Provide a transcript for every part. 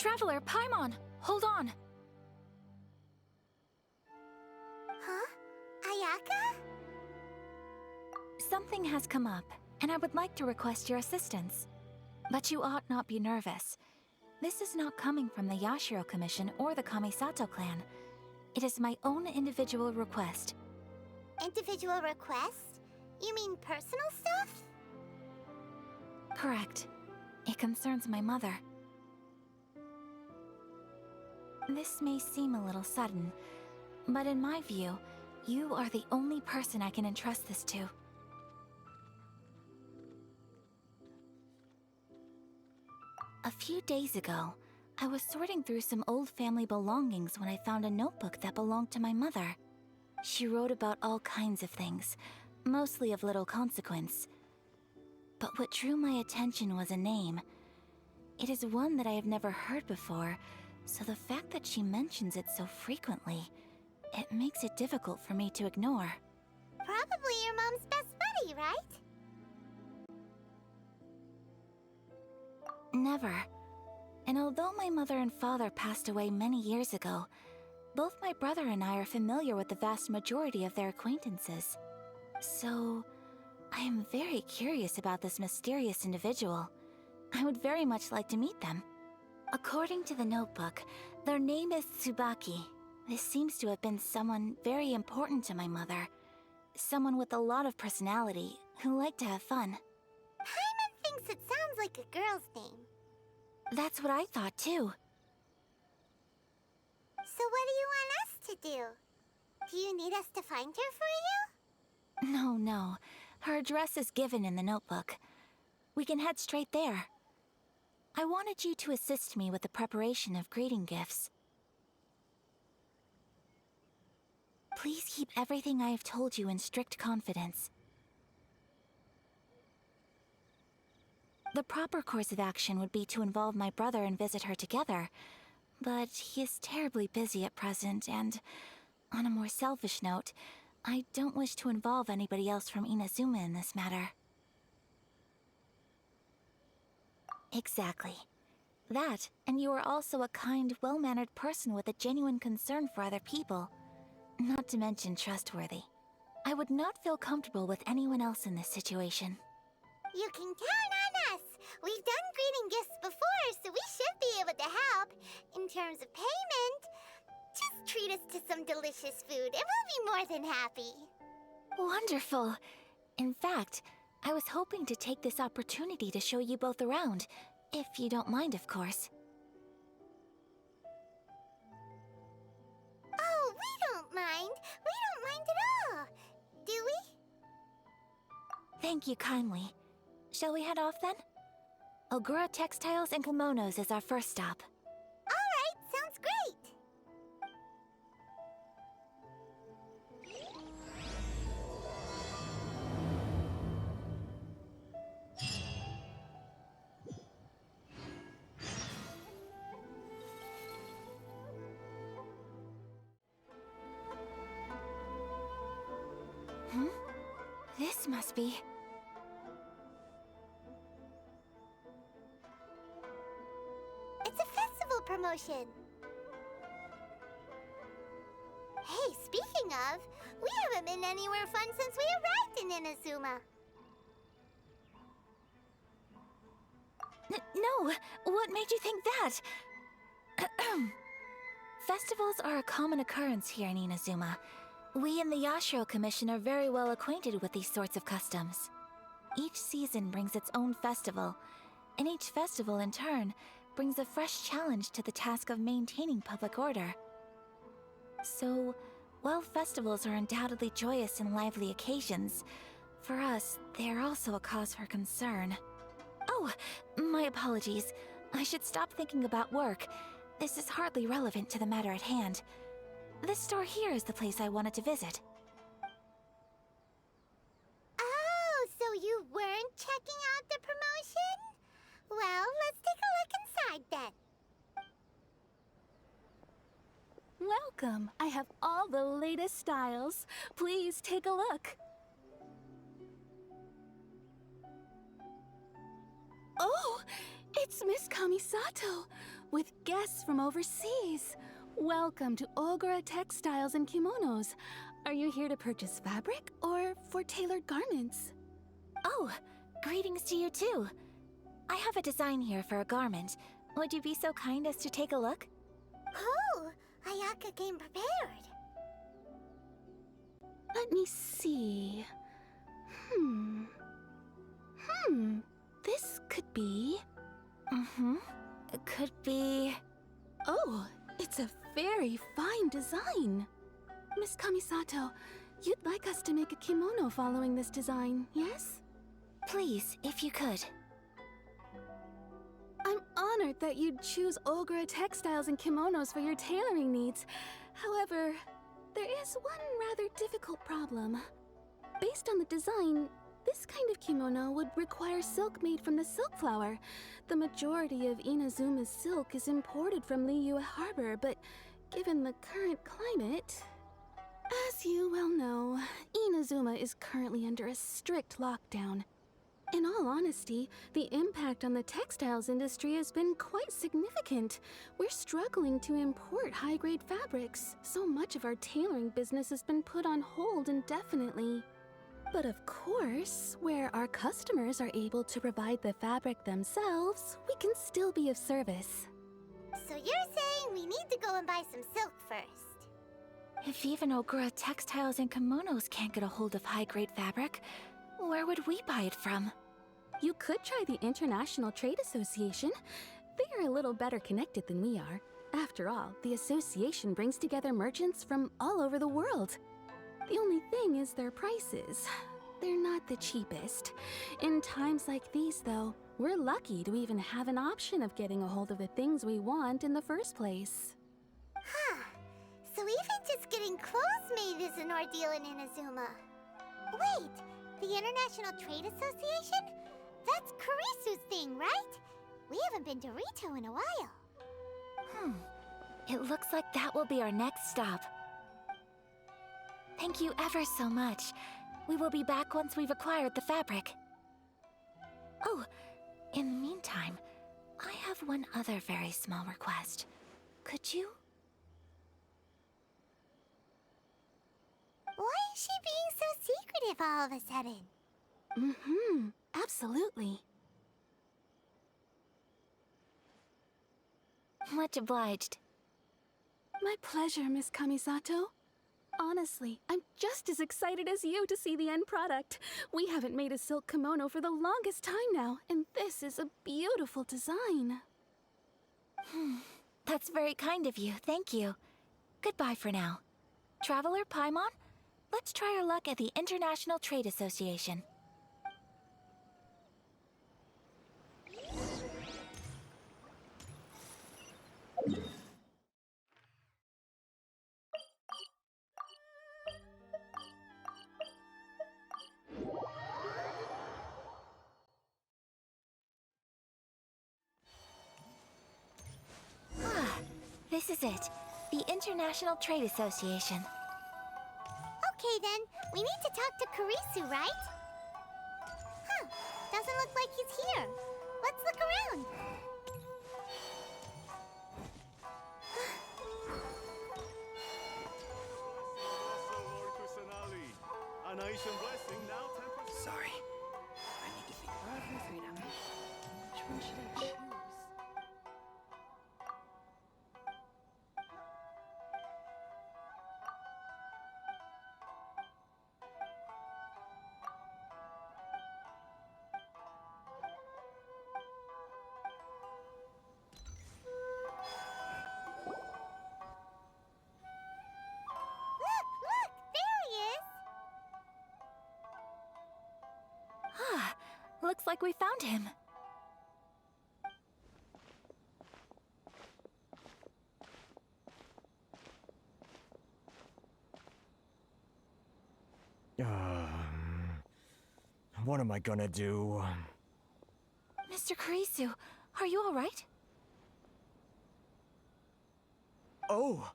Traveler, Paimon, hold on! Huh? Ayaka? Something has come up, and I would like to request your assistance. But you ought not be nervous. This is not coming from the Yashiro Commission or the Kamisato clan. It is my own individual request. Individual request? You mean personal stuff? Correct. It concerns my mother. This may seem a little sudden, but in my view, you are the only person I can entrust this to. A few days ago, I was sorting through some old family belongings when I found a notebook that belonged to my mother. She wrote about all kinds of things, mostly of little consequence. But what drew my attention was a name. It is one that I have never heard before, so the fact that she mentions it so frequently, it makes it difficult for me to ignore. Probably your mom's best buddy, right? Never. And although my mother and father passed away many years ago, both my brother and I are familiar with the vast majority of their acquaintances. So, I am very curious about this mysterious individual. I would very much like to meet them. According to the notebook, their name is Tsubaki. This seems to have been someone very important to my mother. Someone with a lot of personality, who liked to have fun. Paimon thinks it sounds like a girl's name. That's what I thought too. So what do you want us to do? Do you need us to find her for you? No. Her address is given in the notebook. We can head straight there. I wanted you to assist me with the preparation of greeting gifts. Please keep everything I have told you in strict confidence. The proper course of action would be to involve my brother and visit her together, but he is terribly busy at present, and on a more selfish note, I don't wish to involve anybody else from Inazuma in this matter. Exactly. That, and you are also a kind, well-mannered person with a genuine concern for other people. Not to mention trustworthy. I would not feel comfortable with anyone else in this situation. You can count on us! We've done greeting gifts before, so we should be able to help. In terms of payment, just treat us to some delicious food and we'll be more than happy. Wonderful! In fact, I was hoping to take this opportunity to show you both around, if you don't mind, of course. Oh, we don't mind. We don't mind at all. Do we? Thank you kindly. Shall we head off then? Ogura Textiles and Kimonos is our first stop. Alright, sounds great! This must be... It's a festival promotion. Hey, speaking of, we haven't been anywhere fun since we arrived in Inazuma. No! What made you think that? Festivals are a common occurrence here in Inazuma. We in the Yashiro Commission are very well acquainted with these sorts of customs. Each season brings its own festival, and each festival in turn brings a fresh challenge to the task of maintaining public order. So, while festivals are undoubtedly joyous and lively occasions, for us, they are also a cause for concern. Oh, my apologies. I should stop thinking about work. This is hardly relevant to the matter at hand. This store here is the place I wanted to visit. Oh, so you weren't checking out the promotion? Well, let's take a look inside then. Welcome! I have all the latest styles. Please take a look. Oh! It's Miss Kamisato! with guests from overseas. Welcome to Ogura Textiles and Kimonos. Are you here to purchase fabric or for tailored garments? Oh, greetings to you too. I have a design here for a garment. Would you be so kind as to take a look? Oh, Ayaka came prepared. Let me see. This could be... It could be... Oh, it's a very fine design. Miss Kamisato, you'd like us to make a kimono following this design, yes? Please, if you could. I'm honored that you'd choose Ogura Textiles and Kimonos for your tailoring needs. However, there is one rather difficult problem. Based on the design, this kind of kimono would require silk made from the silk flower. The majority of Inazuma's silk is imported from Liyue Harbor, but given the current climate... As you well know, Inazuma is currently under a strict lockdown. In all honesty, the impact on the textiles industry has been quite significant. We're struggling to import high-grade fabrics. So much of our tailoring business has been put on hold indefinitely. But of course, where our customers are able to provide the fabric themselves, we can still be of service. So you're saying we need to go and buy some silk first? If even Ogura Textiles and Kimonos can't get a hold of high-grade fabric, where would we buy it from? You could try the International Trade Association. They are a little better connected than we are. After all, the association brings together merchants from all over the world. The only thing is their prices. They're not the cheapest. In times like these, though, we're lucky to even have an option of getting a hold of the things we want in the first place. Huh. So even just getting clothes made is an ordeal in Inazuma. Wait, the International Trade Association? That's Kurisu's thing, right? We haven't been to Rito in a while. It looks like that will be our next stop. Thank you ever so much. We will be back once we've acquired the fabric. Oh, in the meantime, I have one other very small request. Could you? Why is she being so secretive all of a sudden? Absolutely. Much obliged. My pleasure, Miss Kamisato. Honestly, I'm just as excited as you to see the end product. We haven't made a silk kimono for the longest time now, and this is a beautiful design. That's very kind of you, thank you. Goodbye for now. Traveler Paimon, let's try our luck at the International Trade Association. This is it. The International Trade Association. Okay then, we need to talk to Kurisu, right? Huh, doesn't look like he's here. Let's look around. Sorry. I need to think about it. Which one should I choose? Look, there he is. Looks like we found him. What am I gonna do? Mr. Kurisu, are you all right? Oh,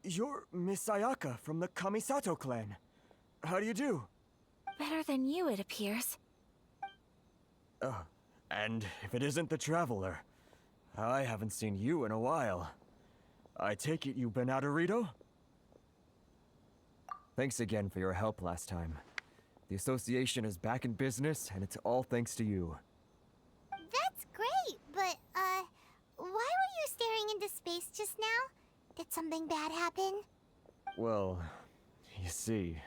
you're Miss Ayaka from the Kamisato clan. How do you do? Better than you, it appears. And if it isn't the Traveler, I haven't seen you in a while. I take it you've been out of Rito? Thanks again for your help last time. The association is back in business, and it's all thanks to you. That's great, but, why were you staring into space just now? Did something bad happen? Well, you see...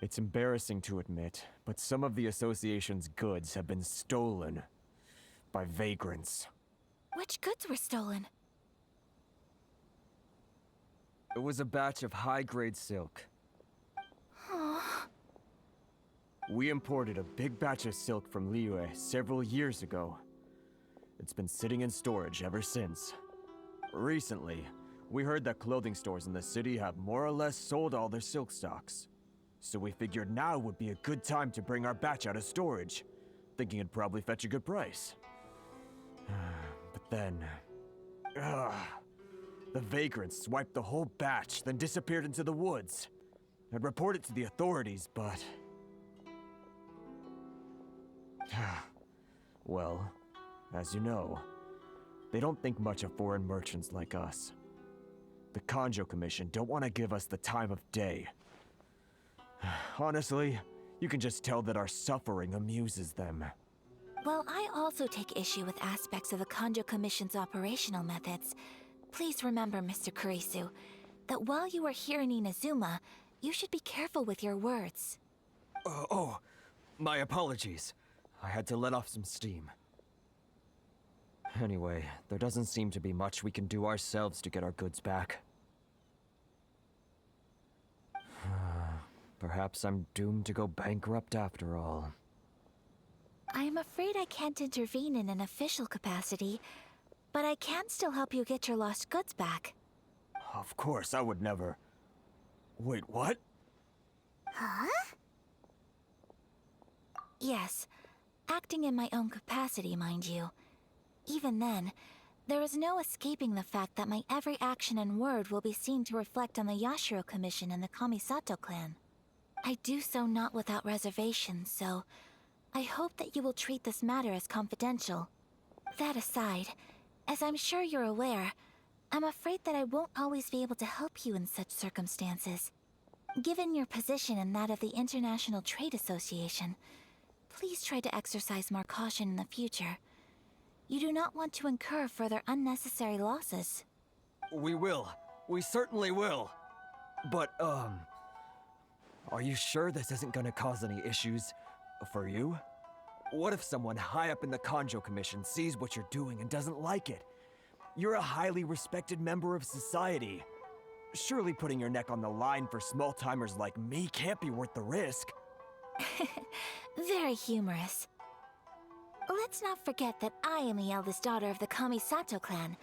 It's embarrassing to admit, but some of the association's goods have been stolen by vagrants. Which goods were stolen? It was a batch of high-grade silk. We imported a big batch of silk from Liyue several years ago. It's been sitting in storage ever since. Recently, we heard that clothing stores in the city have more or less sold all their silk stocks. So we figured now would be a good time to bring our batch out of storage, thinking it'd probably fetch a good price. But then... the vagrants swiped the whole batch, then disappeared into the woods. I'd report it to the authorities, but... well, as you know, they don't think much of foreign merchants like us. The Kanjo Commission don't want to give us the time of day. Honestly, you can just tell that our suffering amuses them. Well, I also take issue with aspects of the Kanjo Commission's operational methods. Please remember, Mr. Kurisu, that while you are here in Inazuma, you should be careful with your words. Oh, my apologies. I had to let off some steam. Anyway, there doesn't seem to be much we can do ourselves to get our goods back. Perhaps I'm doomed to go bankrupt after all. I am afraid I can't intervene in an official capacity, but I can still help you get your lost goods back. Of course, I would never... Wait, what? Huh? Yes, acting in my own capacity, mind you. Even then, there is no escaping the fact that my every action and word will be seen to reflect on the Yashiro Commission and the Kamisato clan. I do so not without reservation, so I hope that you will treat this matter as confidential. That aside, as I'm sure you're aware, I'm afraid that I won't always be able to help you in such circumstances. Given your position and that of the International Trade Association, please try to exercise more caution in the future. You do not want to incur further unnecessary losses. We will. We certainly will. But, are you sure this isn't gonna cause any issues for you? What if someone high up in the Kanjo Commission sees what you're doing and doesn't like it? You're a highly respected member of society. Surely putting your neck on the line for small-timers like me can't be worth the risk. Very humorous. Let's not forget that I am the eldest daughter of the Kamisato clan.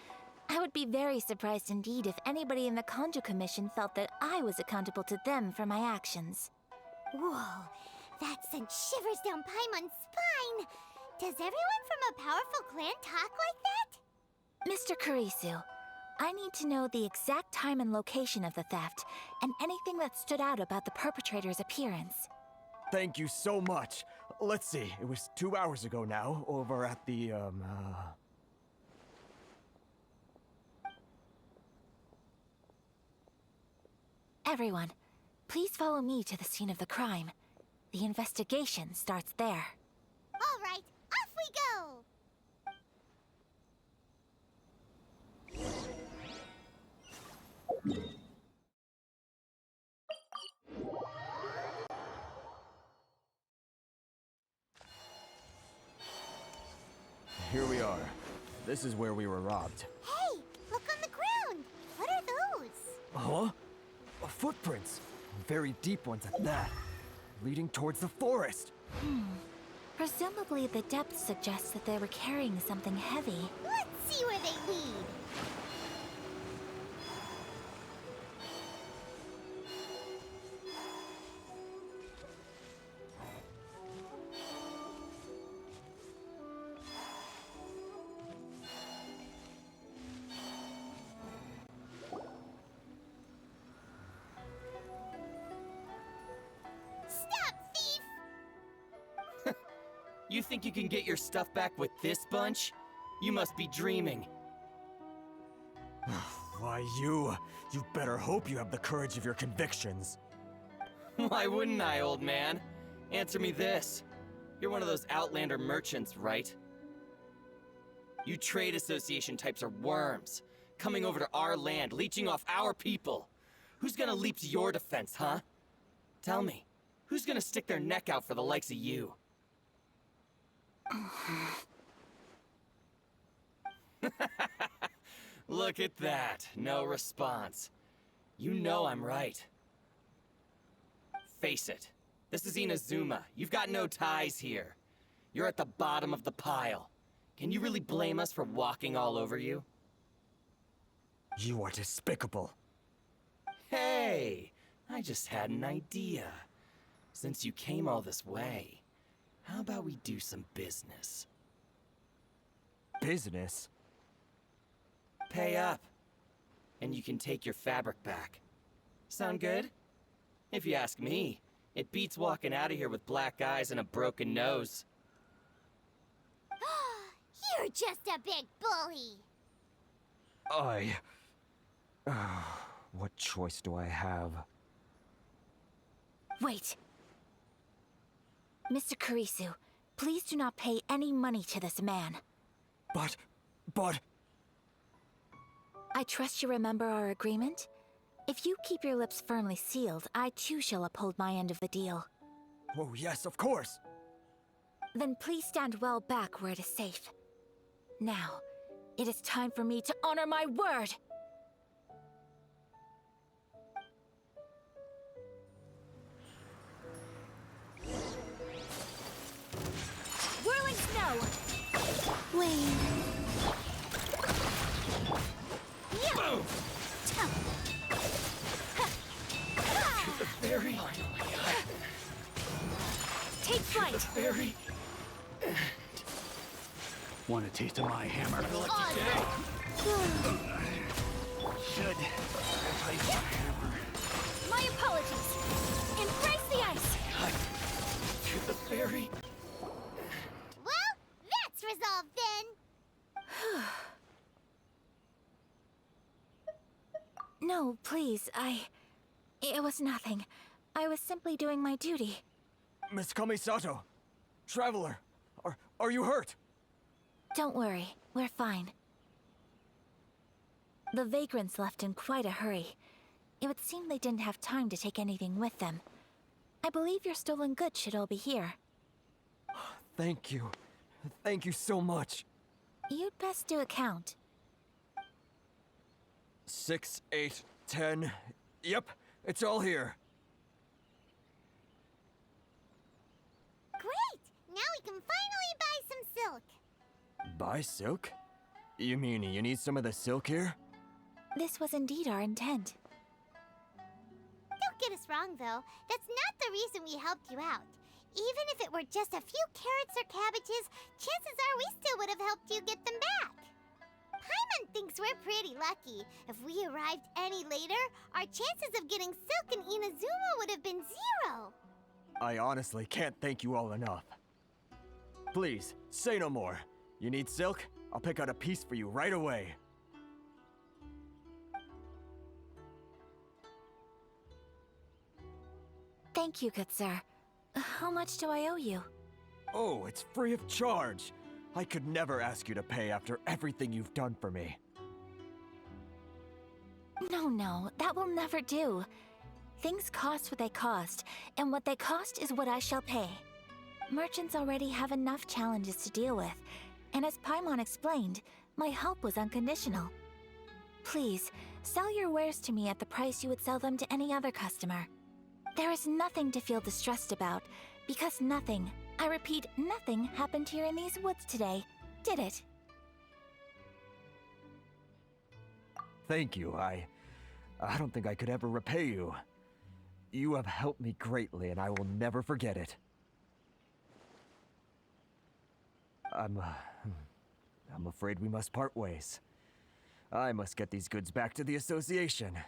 I would be very surprised indeed if anybody in the Kanjo Commission felt that I was accountable to them for my actions. Whoa, that sent shivers down Paimon's spine! Does everyone from a powerful clan talk like that? Mr. Kurisu, I need to know the exact time and location of the theft, and anything that stood out about the perpetrator's appearance. Thank you so much. Let's see, it was 2 hours ago now, over at the, Everyone, please follow me to the scene of the crime. The investigation starts there. All right, off we go! Here we are. This is where we were robbed. Hey, look on the ground! What are those? Huh? Footprints. Very deep ones at that. Leading towards the forest. Presumably the depth suggests that they were carrying something heavy. Let's see where they lead. You think you can get your stuff back with this bunch? You must be dreaming. Why, you better hope you have the courage of your convictions. Why wouldn't I, old man? Answer me this. You're one of those Outlander merchants, right? You trade association types are worms, coming over to our land, leeching off our people. Who's gonna leap to your defense, huh? Tell me, who's gonna stick their neck out for the likes of you? Look at that, no response. You know I'm right. Face it, this is Inazuma. You've got no ties here. You're at the bottom of the pile. Can you really blame us for walking all over you? You are despicable. Hey, I just had an idea. Since you came all this way, how about we do some business? Business? Pay up, and you can take your fabric back. Sound good? If you ask me, it beats walking out of here with black eyes and a broken nose. You're just a big bully. What choice do I have? Wait. Mr. Kurisu, please do not pay any money to this man. But... I trust you remember our agreement? If you keep your lips firmly sealed, I too shall uphold my end of the deal. Oh, yes, of course. Then please stand well back where it is safe. Now, it is time for me to honor my word! Whirling snow! Wait. Boom! The fairy. Take flight! Fairy. Want a taste of my hammer? Should replace my hammer. My apologies! Embrace the ice! To the fairy. Well, that's resolved then. No, please, It was nothing. I was simply doing my duty. Miss Kamisato, traveler, are you hurt? Don't worry, we're fine. The vagrants left in quite a hurry. It would seem they didn't have time to take anything with them. I believe your stolen goods should all be here. Thank you. Thank you so much. You'd best do a count. 6, 8, 10. Yep, it's all here. Great! Now we can finally buy some silk. Buy silk? You mean you need some of the silk here? This was indeed our intent. Don't get us wrong, though. That's not the reason we helped you out. Even if it were just a few carrots or cabbages, chances are we still would have helped you get them back. Paimon thinks we're pretty lucky. If we arrived any later, our chances of getting silk in Inazuma would have been 0. I honestly can't thank you all enough. Please, say no more. You need silk? I'll pick out a piece for you right away. Thank you, good sir. How much do I owe you? Oh, it's free of charge. I could never ask you to pay after everything you've done for me. No, that will never do. Things cost what they cost, and what they cost is what I shall pay. Merchants already have enough challenges to deal with, and as Paimon explained, my help was unconditional. Please, sell your wares to me at the price you would sell them to any other customer. There is nothing to feel distressed about, because nothing, I repeat, nothing happened here in these woods today, did it? Thank you. I don't think I could ever repay you. You have helped me greatly, and I will never forget it. I'm afraid we must part ways. I must get these goods back to the association.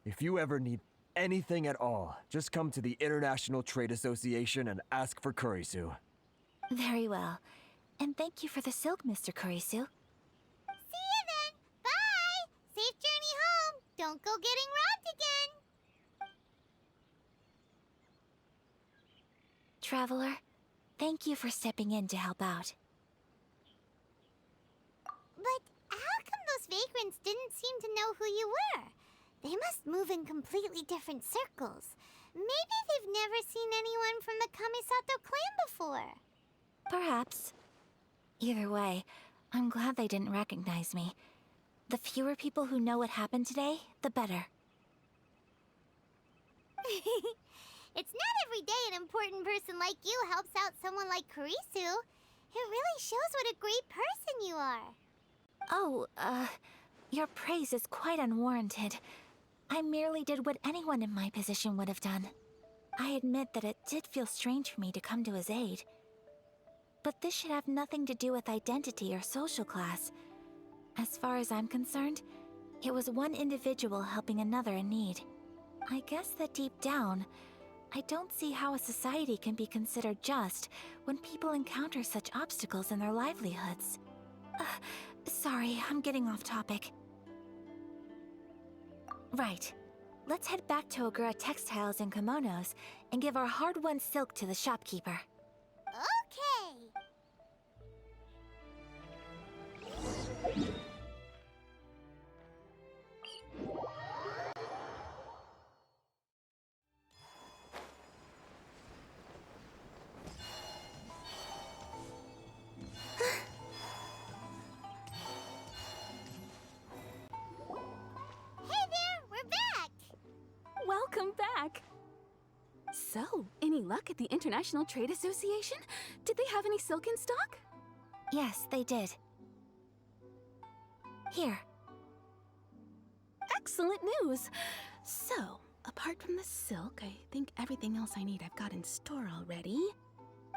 If you ever need anything at all, just come to the International Trade Association and ask for Kurisu. Very well. And thank you for the silk, Mr. Kurisu. See you then. Bye. Safe journey home. Don't go getting robbed again. Traveler, thank you for stepping in to help out. But how come those vagrants didn't seem to know who you were? They must move in completely different circles. Maybe they've never seen anyone from the Kamisato clan before. Perhaps. Either way, I'm glad they didn't recognize me. The fewer people who know what happened today, the better. It's not every day an important person like you helps out someone like Kurisu. It really shows what a great person you are. Oh, your praise is quite unwarranted. I merely did what anyone in my position would have done. I admit that it did feel strange for me to come to his aid. But this should have nothing to do with identity or social class. As far as I'm concerned, it was one individual helping another in need. I guess that deep down, I don't see how a society can be considered just when people encounter such obstacles in their livelihoods. Sorry, I'm getting off topic. Right. Let's head back to Ogura Textiles and Kimonos and give our hard-won silk to the shopkeeper. Okay. Hey there, we're back. Welcome back! So, any luck at the International Trade Association? Did they have any silk in stock? Yes, they did. Here. Excellent news! So, apart from the silk, I think everything else I need I've got in store already.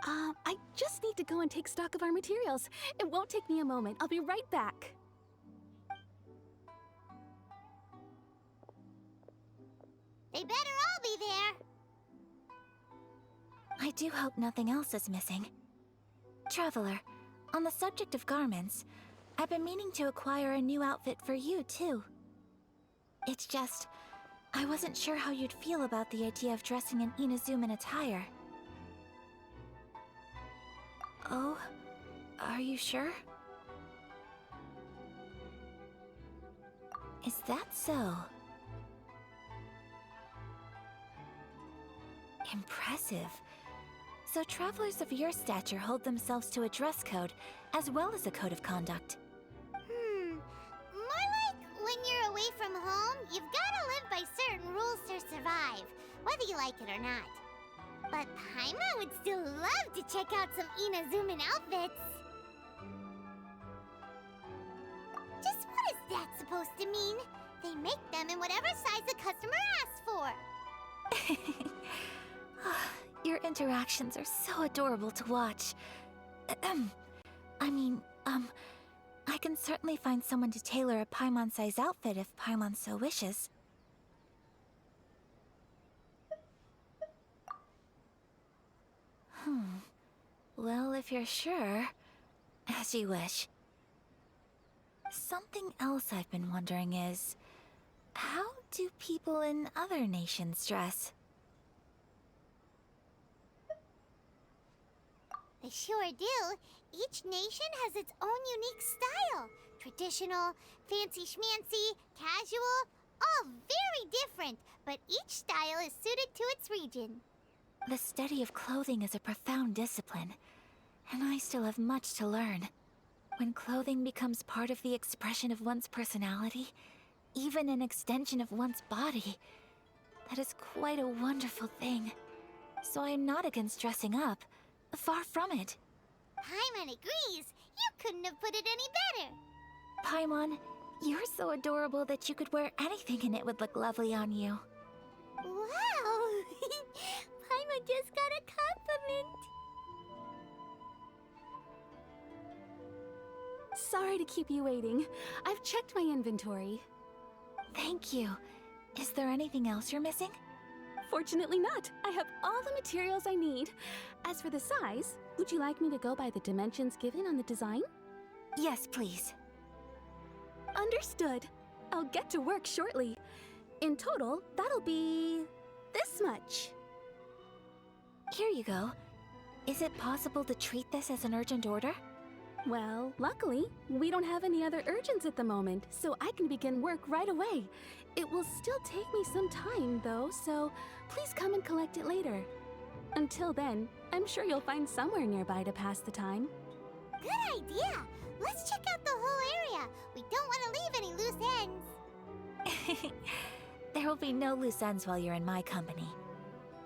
I just need to go and take stock of our materials. It won't take me a moment. I'll be right back. They better all be there. I do hope nothing else is missing. Traveler, on the subject of garments, I've been meaning to acquire a new outfit for you, too. It's just, I wasn't sure how you'd feel about the idea of dressing in Inazuman attire. Oh, are you sure? Is that so? Impressive. So travelers of your stature hold themselves to a dress code, as well as a code of conduct. More like when you're away from home, you've gotta live by certain rules to survive, whether you like it or not. But Paimon would still love to check out some Inazuman outfits. Just what is that supposed to mean? They make them in whatever size the customer asks for. Your interactions are so adorable to watch. I can certainly find someone to tailor a Paimon-size outfit if Paimon so wishes. Well, if you're sure, as you wish. Something else I've been wondering is, how do people in other nations dress? They sure do. Each nation has its own unique style. Traditional, fancy schmancy, casual, all very different, but each style is suited to its region. The study of clothing is a profound discipline, and I still have much to learn. When clothing becomes part of the expression of one's personality, even an extension of one's body, that is quite a wonderful thing. So I'm not against dressing up. Far from it. Paimon agrees. You couldn't have put it any better. Paimon, you're so adorable that you could wear anything and it would look lovely on you. Wow! Paimon just got a compliment. Sorry to keep you waiting. I've checked my inventory. Thank you. Is there anything else you're missing? Fortunately not. I have all the materials I need. As for the size, would you like me to go by the dimensions given on the design? Yes, please. Understood. I'll get to work shortly. In total, that'll be this much. Here you go. Is it possible to treat this as an urgent order? Well, luckily, we don't have any other urgents at the moment, so I can begin work right away. It will still take me some time, though, so please come and collect it later. Until then, I'm sure you'll find somewhere nearby to pass the time. Good idea! Let's check out the whole area. We don't want to leave any loose ends. There will be no loose ends while you're in my company.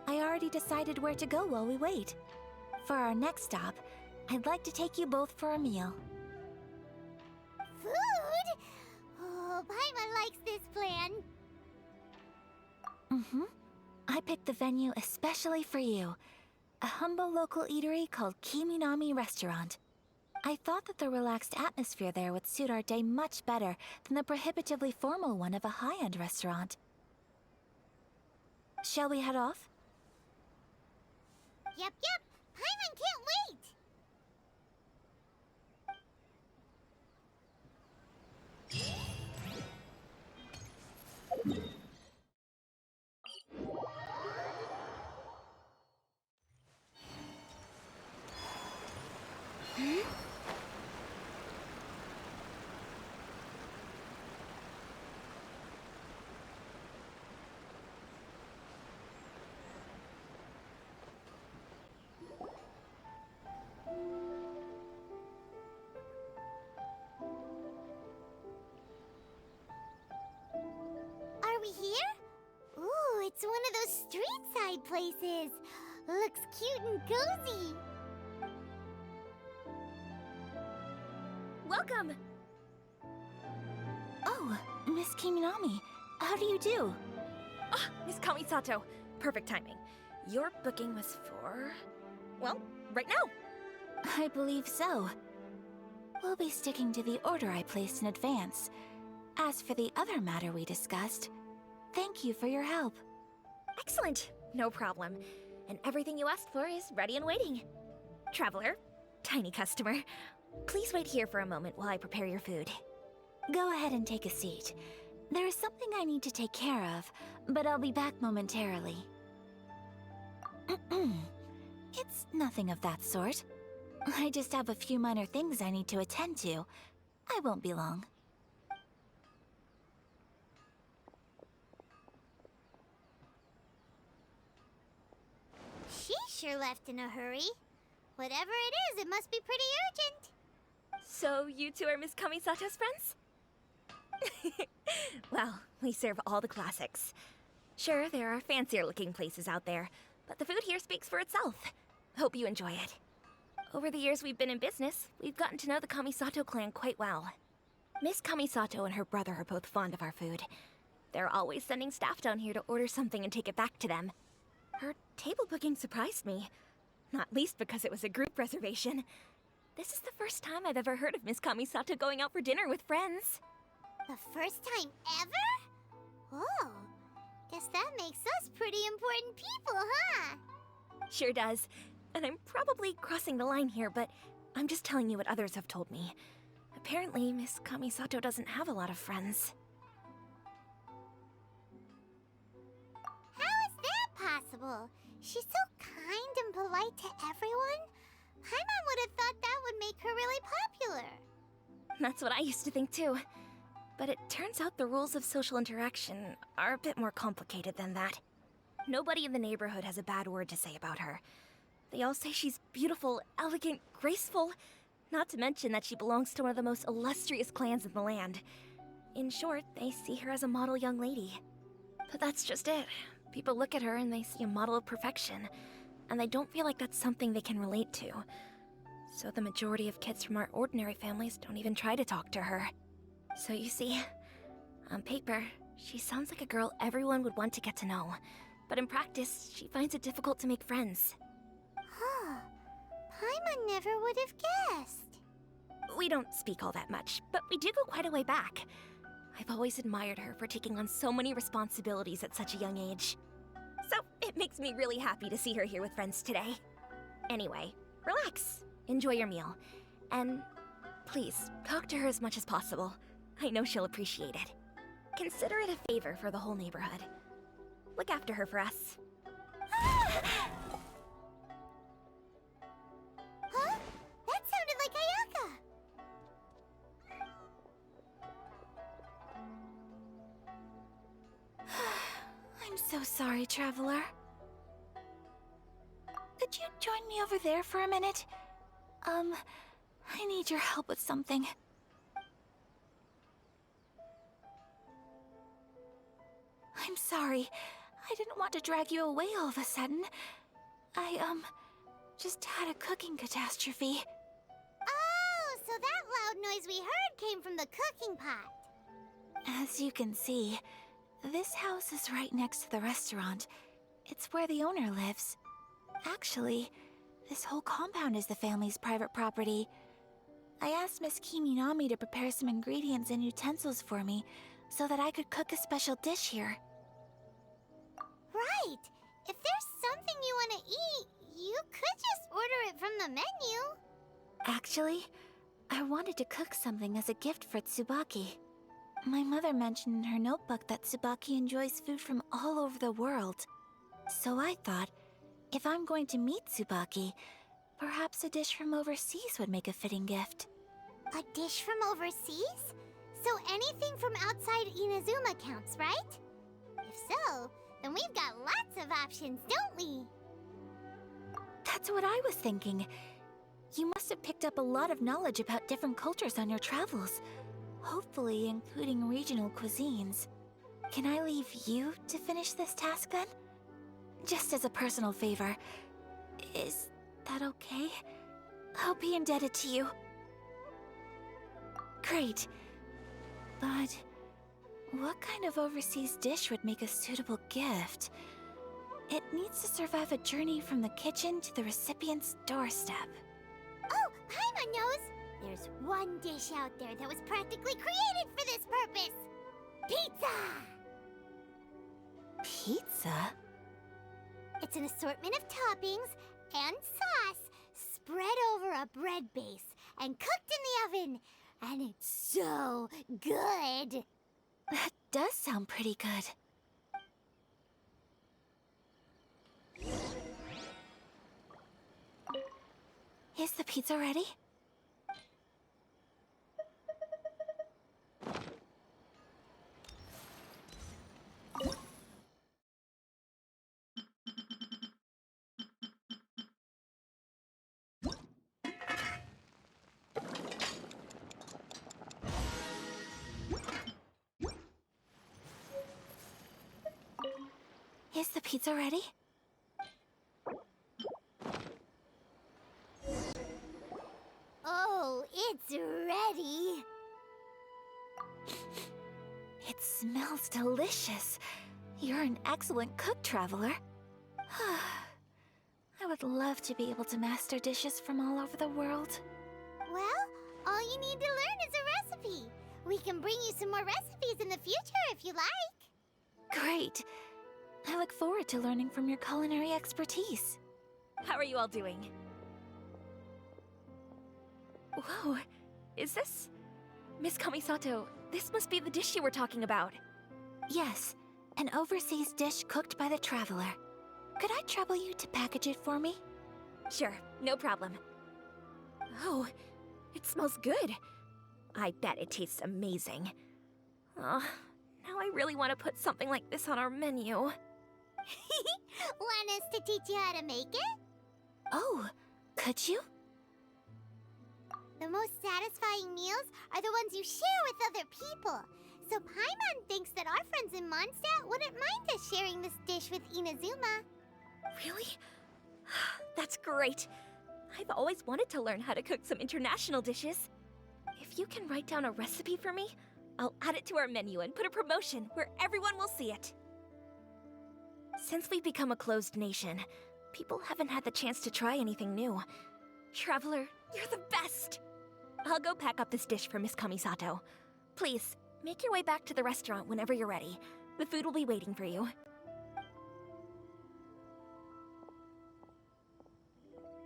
I already decided where to go while we wait. For our next stop, I'd like to take you both for a meal. Food? Oh, Paimon likes this plan. I picked the venue especially for you. A humble local eatery called Kiminami Restaurant. I thought that the relaxed atmosphere there would suit our day much better than the prohibitively formal one of a high-end restaurant. Shall we head off? Yep. Paimon can't wait! Are we here? Ooh, it's one of those street-side places. Looks cute and cozy. Welcome! Oh, Miss Kiminami, how do you do? Ah, Miss Kamisato. Perfect timing. Your booking was for... well, right now. I believe so. We'll be sticking to the order I placed in advance. As for the other matter we discussed, thank you for your help. Excellent. No problem. And everything you asked for is ready and waiting. Traveler, tiny customer, please wait here for a moment while I prepare your food. Go ahead and take a seat. There is something I need to take care of, but I'll be back momentarily. It's nothing of that sort. I just have a few minor things I need to attend to. I won't be long. She sure left in a hurry. Whatever it is, it must be pretty urgent. So you two are Miss Kamisato's friends? Well, we serve all the classics. Sure, there are fancier looking places out there, but the food here speaks for itself. Hope you enjoy it. Over the years we've been in business, we've gotten to know the Kamisato clan quite well. Miss Kamisato and her brother are both fond of our food. They're always sending staff down here to order something and take it back to them. Her table booking surprised me, not least because it was a group reservation. This is the first time I've ever heard of Miss Kamisato going out for dinner with friends. The first time ever? Oh, guess that makes us pretty important people, huh? Sure does. And I'm probably crossing the line here, but I'm just telling you what others have told me. Apparently, Miss Kamisato doesn't have a lot of friends. How is that possible? She's so kind and polite to everyone. Paimon would have thought that would make her really popular. That's what I used to think too. But it turns out the rules of social interaction are a bit more complicated than that. Nobody in the neighborhood has a bad word to say about her. They all say she's beautiful, elegant, graceful, not to mention that she belongs to one of the most illustrious clans in the land. In short, they see her as a model young lady. But that's just it. People look at her and they see a model of perfection, and they don't feel like that's something they can relate to. So the majority of kids from our ordinary families don't even try to talk to her. So you see, on paper, she sounds like a girl everyone would want to get to know. But in practice, she finds it difficult to make friends. Huh. Paimon never would have guessed. We don't speak all that much, but we do go quite a way back. I've always admired her for taking on so many responsibilities at such a young age. So, It makes me really happy to see her here with friends today. Anyway, relax. Enjoy your meal. And please, talk to her as much as possible. I know she'll appreciate it. Consider it a favor for the whole neighborhood. Look after her for us. Huh? That sounded like Ayaka! I'm so sorry, Traveler. Could you join me over there for a minute? I need your help with something. I'm sorry. I didn't want to drag you away all of a sudden. I, just had a cooking catastrophe. Oh, so that loud noise we heard came from the cooking pot. As you can see, this house is right next to the restaurant. It's where the owner lives. Actually, this whole compound is the family's private property. I asked Miss Kiminami to prepare some ingredients and utensils for me so that I could cook a special dish here. Right. If there's something you want to eat, you could just order it from the menu. Actually, I wanted to cook something as a gift for Tsubaki. My mother mentioned in her notebook that Tsubaki enjoys food from all over the world. So I thought, if I'm going to meet Tsubaki, perhaps a dish from overseas would make a fitting gift. A dish from overseas? So anything from outside Inazuma counts, right? If so, then we've got lots of options, don't we? That's what I was thinking. You must have picked up a lot of knowledge about different cultures on your travels, hopefully including regional cuisines. Can I leave you to finish this task then? Just as a personal favor. Is that okay? I'll be indebted to you. Great. But what kind of overseas dish would make a suitable gift? It needs to survive a journey from the kitchen to the recipient's doorstep. Oh, Paimon knows! There's one dish out there that was practically created for this purpose! Pizza! Pizza? It's an assortment of toppings and sauce spread over a bread base and cooked in the oven. And it's so good! That does sound pretty good. Is the pizza ready? Is the pizza ready? Oh, it's ready! It smells delicious. You're an excellent cook, Traveler. I would love to be able to master dishes from all over the world. Well, all you need to learn is a recipe. We can bring you some more recipes in the future if you like. Great. I look forward to learning from your culinary expertise. How are you all doing? Whoa, is this... Miss Kamisato, this must be the dish you were talking about. Yes, an overseas dish cooked by the Traveler. Could I trouble you to package it for me? Sure, no problem. Oh, it smells good. I bet it tastes amazing. Oh, now I really want to put something like this on our menu. Want us to teach you how to make it? Oh, could you? The most satisfying meals are the ones you share with other people. So Paimon thinks that our friends in Mondstadt wouldn't mind us sharing this dish with Inazuma. Really? That's great. I've always wanted to learn how to cook some international dishes. If you can write down a recipe for me, I'll add it to our menu and put a promotion where everyone will see it. Since we've become a closed nation, people haven't had the chance to try anything new. Traveler, you're the best! I'll go pack up this dish for Miss Kamisato. Please, make your way back to the restaurant whenever you're ready. The food will be waiting for you.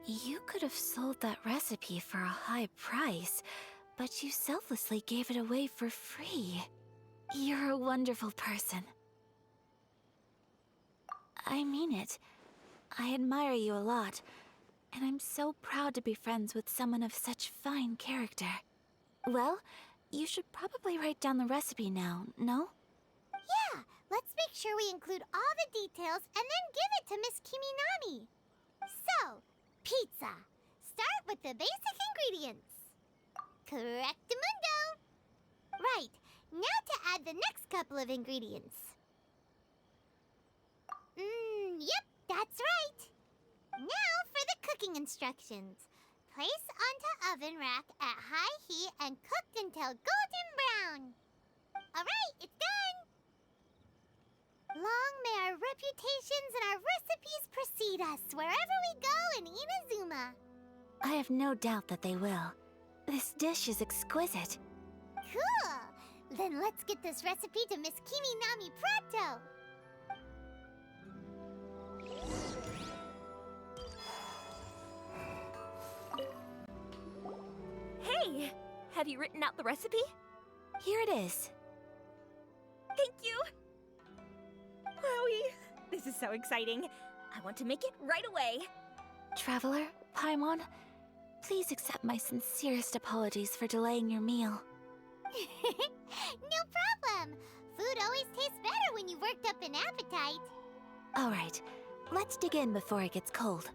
You could have sold that recipe for a high price, but you selflessly gave it away for free. You're a wonderful person. I mean it. I admire you a lot, and I'm so proud to be friends with someone of such fine character. Well, you should probably write down the recipe now, no? Yeah, let's make sure we include all the details and then give it to Miss Kiminami. So, pizza. Start with the basic ingredients. Correctamundo. Right, now to add the next couple of ingredients. Yep, that's right. Now for the cooking instructions. Place onto oven rack at high heat and cooked until golden brown. Alright, it's done. Long may our reputations and our recipes precede us wherever we go in Inazuma. I have no doubt that they will. This dish is exquisite. Cool! Then let's get this recipe to Miss Kiminami pronto. Hey! Have you written out the recipe? Here it is. Thank you! Wowie! This is so exciting. I want to make it right away. Traveler, Paimon, please accept my sincerest apologies for delaying your meal. No problem. Food always tastes better when you've worked up an appetite. All right, let's dig in before it gets cold.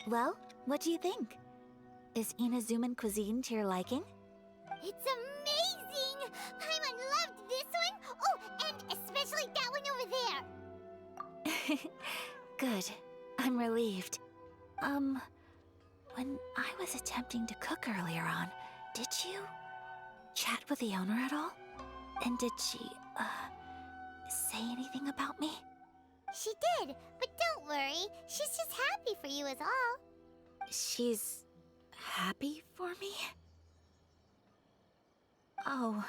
Well, what do you think? Is Inazuman cuisine to your liking? It's amazing! Paimon loved this one! Oh, and especially that one over there! Good. I'm relieved. When I was attempting to cook earlier on, did you chat with the owner at all? And did she, say anything about me? She did, but don't worry. She's just happy for you is all. She's happy for me? Oh,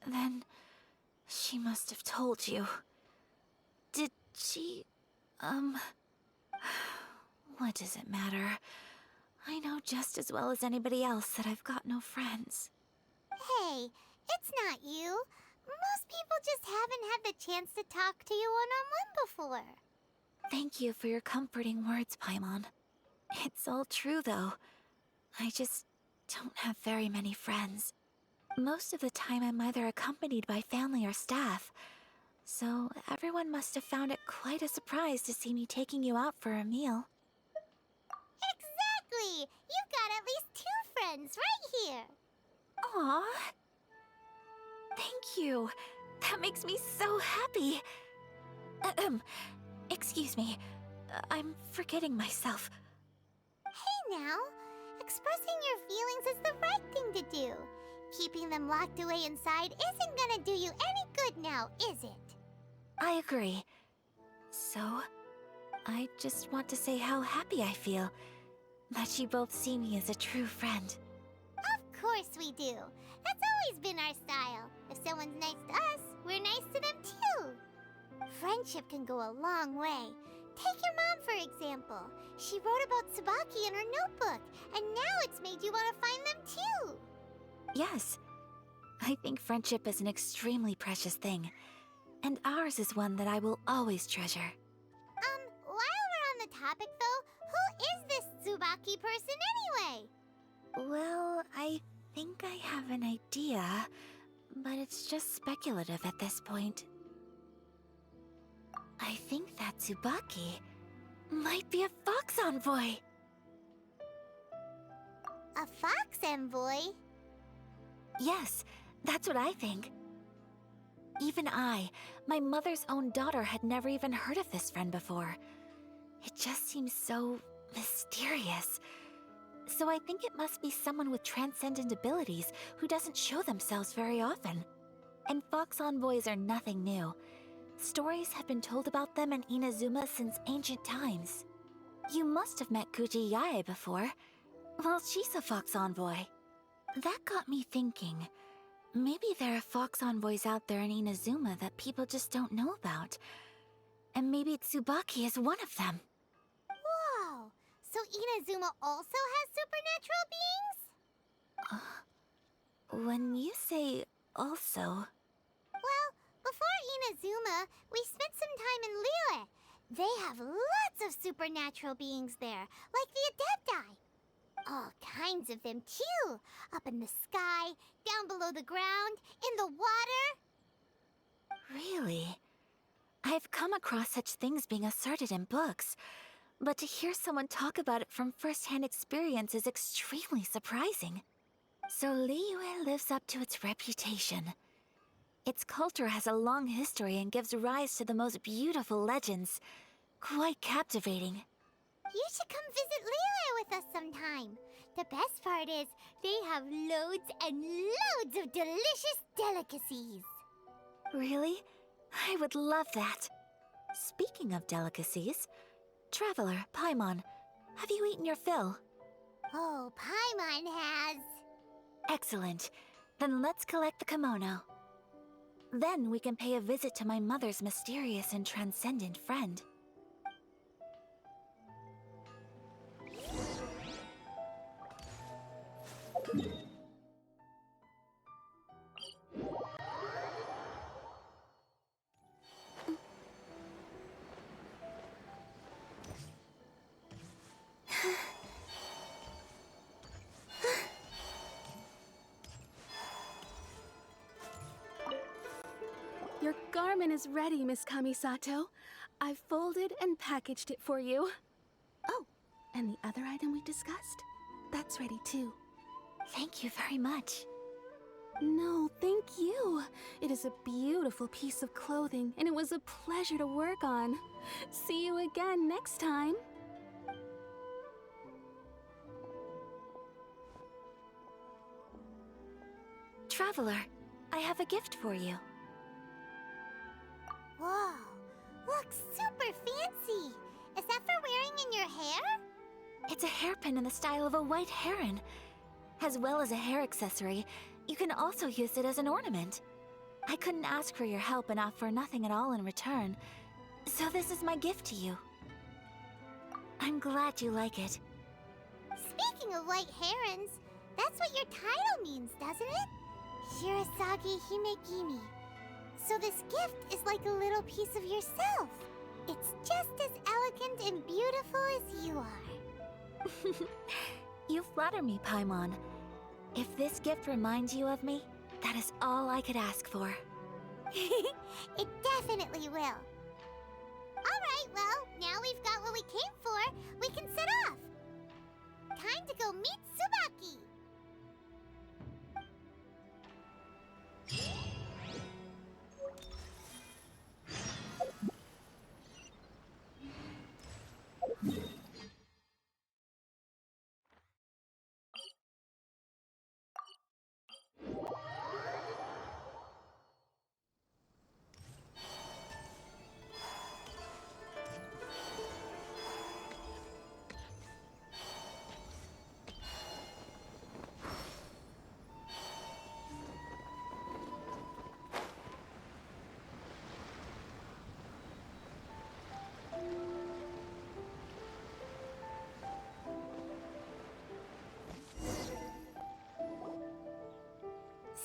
then she must have told you. Did she, what does it matter? I know just as well as anybody else that I've got no friends. Hey, it's not you. Most people just haven't had the chance to talk to you one-on-one before. Thank you for your comforting words, Paimon. It's all true, though. I just don't have very many friends. Most of the time I'm either accompanied by family or staff, so everyone must have found it quite a surprise to see me taking you out for a meal. Exactly! You've got at least 2 friends right here. Aww. Thank you. That makes me so happy. Excuse me. I'm forgetting myself. Hey now, expressing your feelings is the right thing to do. Keeping them locked away inside isn't gonna do you any good now, is it? I agree. So, I just want to say how happy I feel that you both see me as a true friend. Of course we do. That's always been our style. If someone's nice to us, we're nice to them too. Friendship can go a long way. Take your mom, for example. She wrote about Tsubaki in her notebook, and now it's made you want to find them too. Yes. I think friendship is an extremely precious thing, and ours is one that I will always treasure. While we're on the topic though, who is this Tsubaki person anyway? Well, I think I have an idea, but it's just speculative at this point. I think that Tsubaki might be a fox envoy. A fox envoy? Yes, that's what I think. Even I, my mother's own daughter, had never even heard of this friend before. It just seems so mysterious. So I think it must be someone with transcendent abilities who doesn't show themselves very often. And fox envoys are nothing new. Stories have been told about them in Inazuma since ancient times. You must have met Kuji Yae before. Well, she's a fox envoy. That got me thinking. Maybe there are fox envoys out there in Inazuma that people just don't know about. And maybe Tsubaki is one of them. So Inazuma also has supernatural beings? When you say also... Well, before Inazuma, we spent some time in Liyue. They have lots of supernatural beings there, like the Adepti. All kinds of them, too. Up in the sky, down below the ground, in the water. Really? I've come across such things being asserted in books, but to hear someone talk about it from first-hand experience is extremely surprising. So Liyue lives up to its reputation. Its culture has a long history and gives rise to the most beautiful legends. Quite captivating. You should come visit Liyue with us sometime. The best part is, they have loads and loads of delicious delicacies. Really? I would love that. Speaking of delicacies, Traveler, Paimon, have you eaten your fill? Oh, Paimon has. Excellent. Then let's collect the kimono. Then we can pay a visit to my mother's mysterious and transcendent friend. Your garment is ready, Miss Kamisato. I've folded and packaged it for you. Oh, and the other item we discussed? That's ready too. Thank you very much. No, thank you. It is a beautiful piece of clothing, and it was a pleasure to work on. See you again next time. Traveler, I have a gift for you. Whoa, looks super fancy. Is that for wearing in your hair? It's a hairpin in the style of a white heron. As well as a hair accessory, you can also use it as an ornament. I couldn't ask for your help and offer nothing at all in return, so this is my gift to you. I'm glad you like it. Speaking of white herons, that's what your title means, doesn't it? Shirasagi Himegimi. So this gift is like a little piece of yourself. It's just as elegant and beautiful as you are. You flatter me, Paimon. If this gift reminds you of me, that is all I could ask for. It definitely will. Alright, well, now we've got what we came for, we can set off. Time to go meet Tsubaki.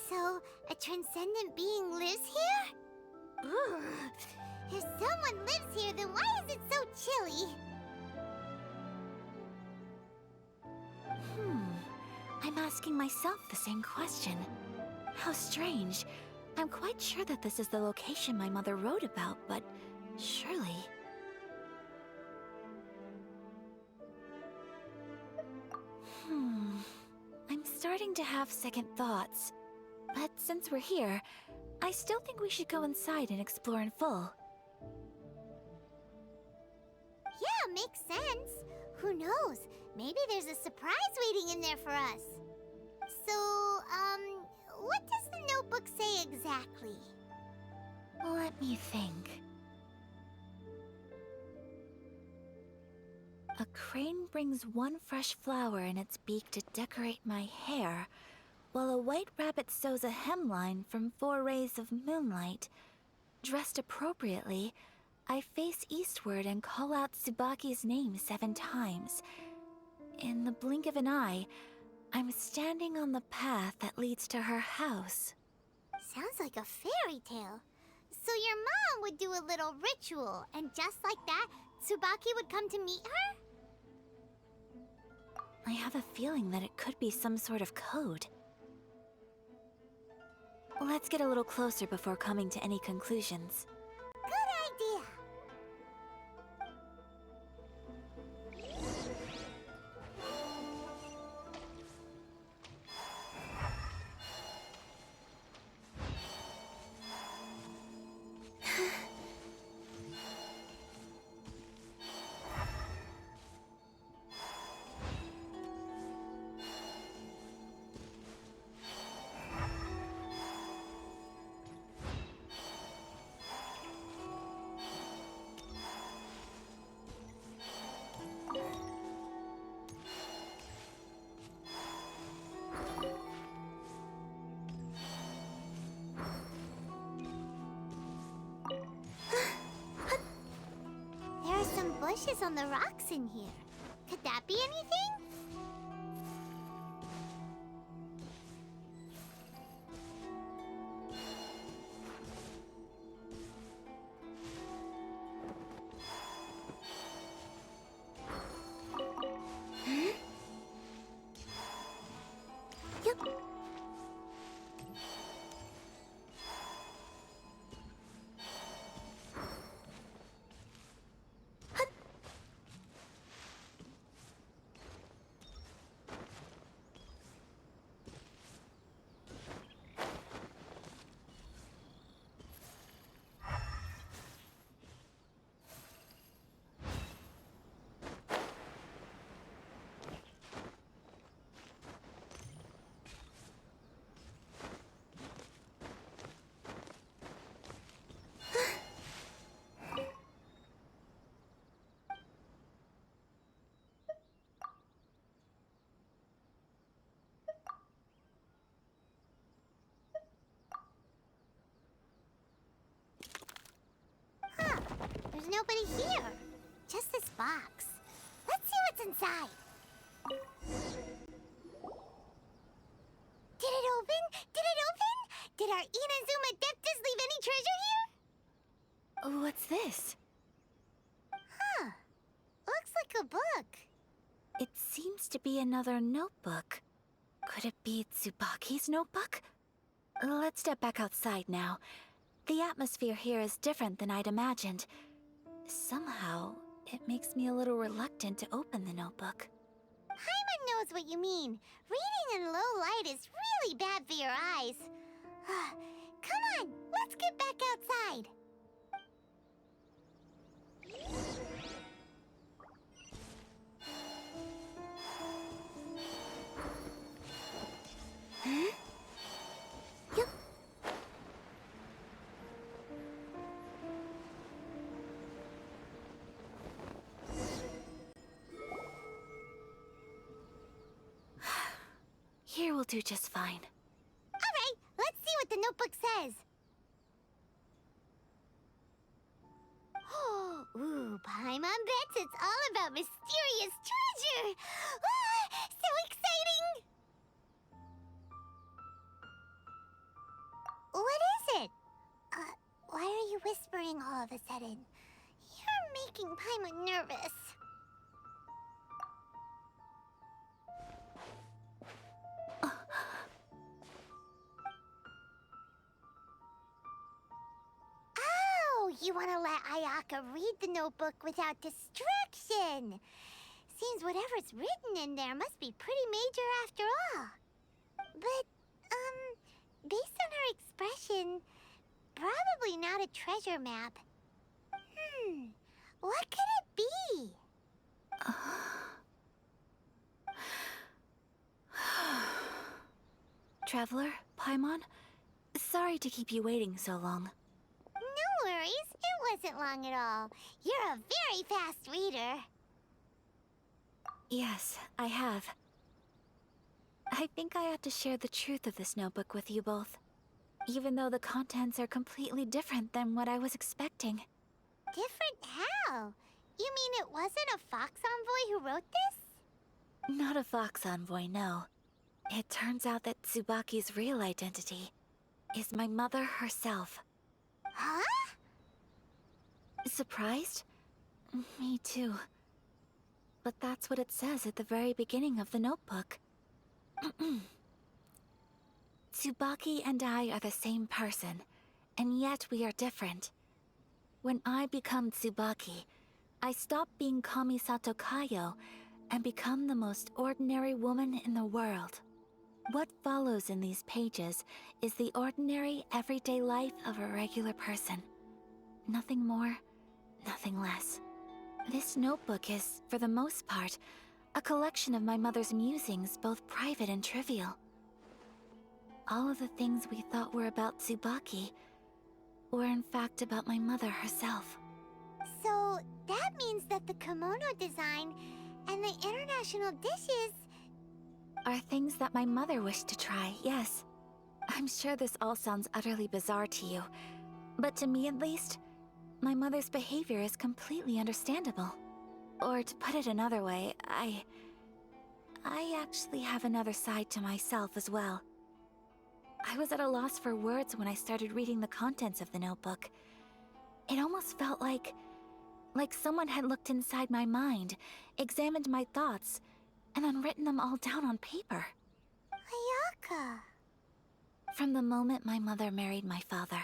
So, a transcendent being lives here? Ugh. If someone lives here, then why is it so chilly? I'm asking myself the same question. How strange. I'm quite sure that this is the location my mother wrote about, but surely... I'm starting to have second thoughts. But since we're here, I still think we should go inside and explore in full. Yeah, makes sense. Who knows? Maybe there's a surprise waiting in there for us. So, what does the notebook say exactly? Let me think. A crane brings one fresh flower in its beak to decorate my hair, while a white rabbit sews a hemline from 4 rays of moonlight. Dressed appropriately, I face eastward and call out Tsubaki's name 7 times. In the blink of an eye, I'm standing on the path that leads to her house. Sounds like a fairy tale. So your mom would do a little ritual, and just like that, Tsubaki would come to meet her? I have a feeling that it could be some sort of code. Let's get a little closer before coming to any conclusions. Good idea. There are some bushes on the rocks in here. Could that be anything? Yep. Huh. There's nobody here. Just this box. Let's see what's inside. Did it open? Did it open? Did our Inazuma Deptus leave any treasure here? What's this? Huh. Looks like a book. It seems to be another notebook. Could it be Tsubaki's notebook? Let's step back outside now. The atmosphere here is different than I'd imagined. Somehow, it makes me a little reluctant to open the notebook. Paimon knows what you mean. Reading in low light is really bad for your eyes. Come on, let's get back outside. Yep. Here will do just fine. All right, let's see what the notebook says. Ooh, Paimon bets it's all about mysterious treasure. So exciting! What is it? Why are you whispering all of a sudden? You're making Paimon nervous. You want to let Ayaka read the notebook without distraction. Seems whatever's written in there must be pretty major after all. But, based on her expression, probably not a treasure map. What could it be? Traveler, Paimon, sorry to keep you waiting so long. No worries, it wasn't long at all. You're a very fast reader. Yes, I have. I think I ought to share the truth of this notebook with you both, even though the contents are completely different than what I was expecting. Different how? You mean it wasn't a fox envoy who wrote this? Not a Fox Envoy, no. It turns out that Tsubaki's real identity is my mother herself. Huh? Surprised? Me too. But that's what it says at the very beginning of the notebook. Tsubaki and I are the same person, and yet we are different. When I become Tsubaki, I stop being Kamisato Kayo and become the most ordinary woman in the world. What follows in these pages is the ordinary, everyday life of a regular person. Nothing more, nothing less. This notebook is, for the most part, a collection of my mother's musings, both private and trivial. All of the things we thought were about Tsubaki were in fact about my mother herself. So that means that the kimono design and the international dishes... Are things that my mother wished to try, yes. I'm sure this all sounds utterly bizarre to you, but to me at least, my mother's behavior is completely understandable. Or to put it another way, I actually have another side to myself as well. I was at a loss for words when I started reading the contents of the notebook. It almost felt like someone had looked inside my mind, examined my thoughts, and then written them all down on paper. Ayaka. From the moment my mother married my father,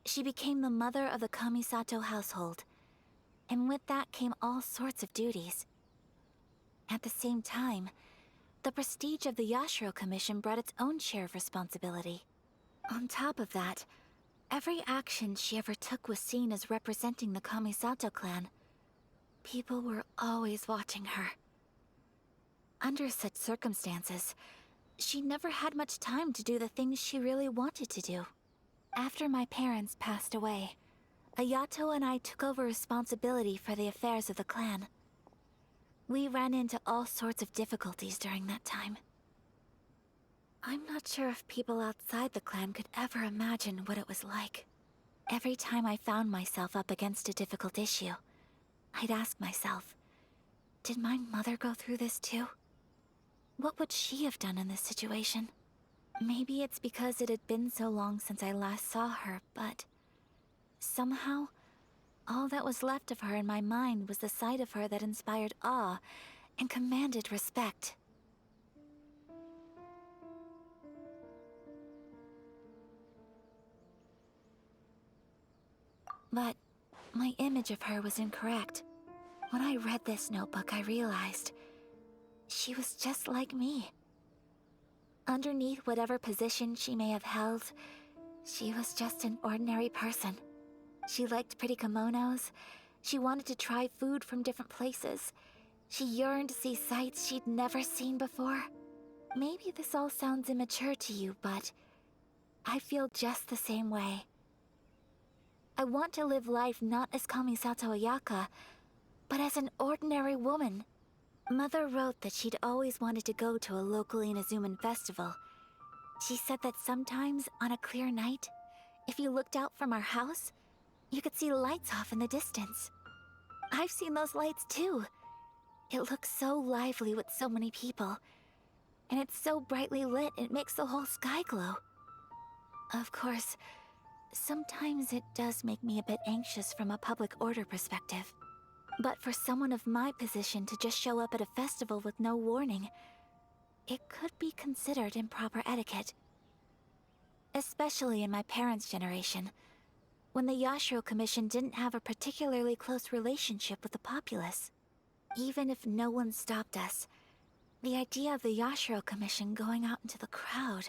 she became the mother of the Kamisato household. And with that came all sorts of duties. At the same time, the prestige of the Yashiro Commission brought its own share of responsibility. On top of that, every action she ever took was seen as representing the Kamisato clan. People were always watching her. Under such circumstances, she never had much time to do the things she really wanted to do. After my parents passed away, Ayato and I took over responsibility for the affairs of the clan. We ran into all sorts of difficulties during that time. I'm not sure if people outside the clan could ever imagine what it was like. Every time I found myself up against a difficult issue, I'd ask myself, did my mother go through this too? What would she have done in this situation? Maybe it's because it had been so long since I last saw her, but somehow, all that was left of her in my mind was the side of her that inspired awe and commanded respect. But my image of her was incorrect. When I read this notebook, I realized she was just like me. Underneath whatever position she may have held, she was just an ordinary person. She liked pretty kimonos. She wanted to try food from different places. She yearned to see sights she'd never seen before. Maybe this all sounds immature to you, but I feel just the same way. I want to live life not as Kamisato Ayaka, but as an ordinary woman. Mother wrote that she'd always wanted to go to a local Inazuman festival. She said that sometimes, on a clear night, if you looked out from our house, you could see lights off in the distance. I've seen those lights too. It looks so lively with so many people. And it's so brightly lit, it makes the whole sky glow. Of course, sometimes it does make me a bit anxious from a public order perspective. But for someone of my position to just show up at a festival with no warning, it could be considered improper etiquette. Especially in my parents' generation, when the Yashiro Commission didn't have a particularly close relationship with the populace. Even if no one stopped us, the idea of the Yashiro Commission going out into the crowd,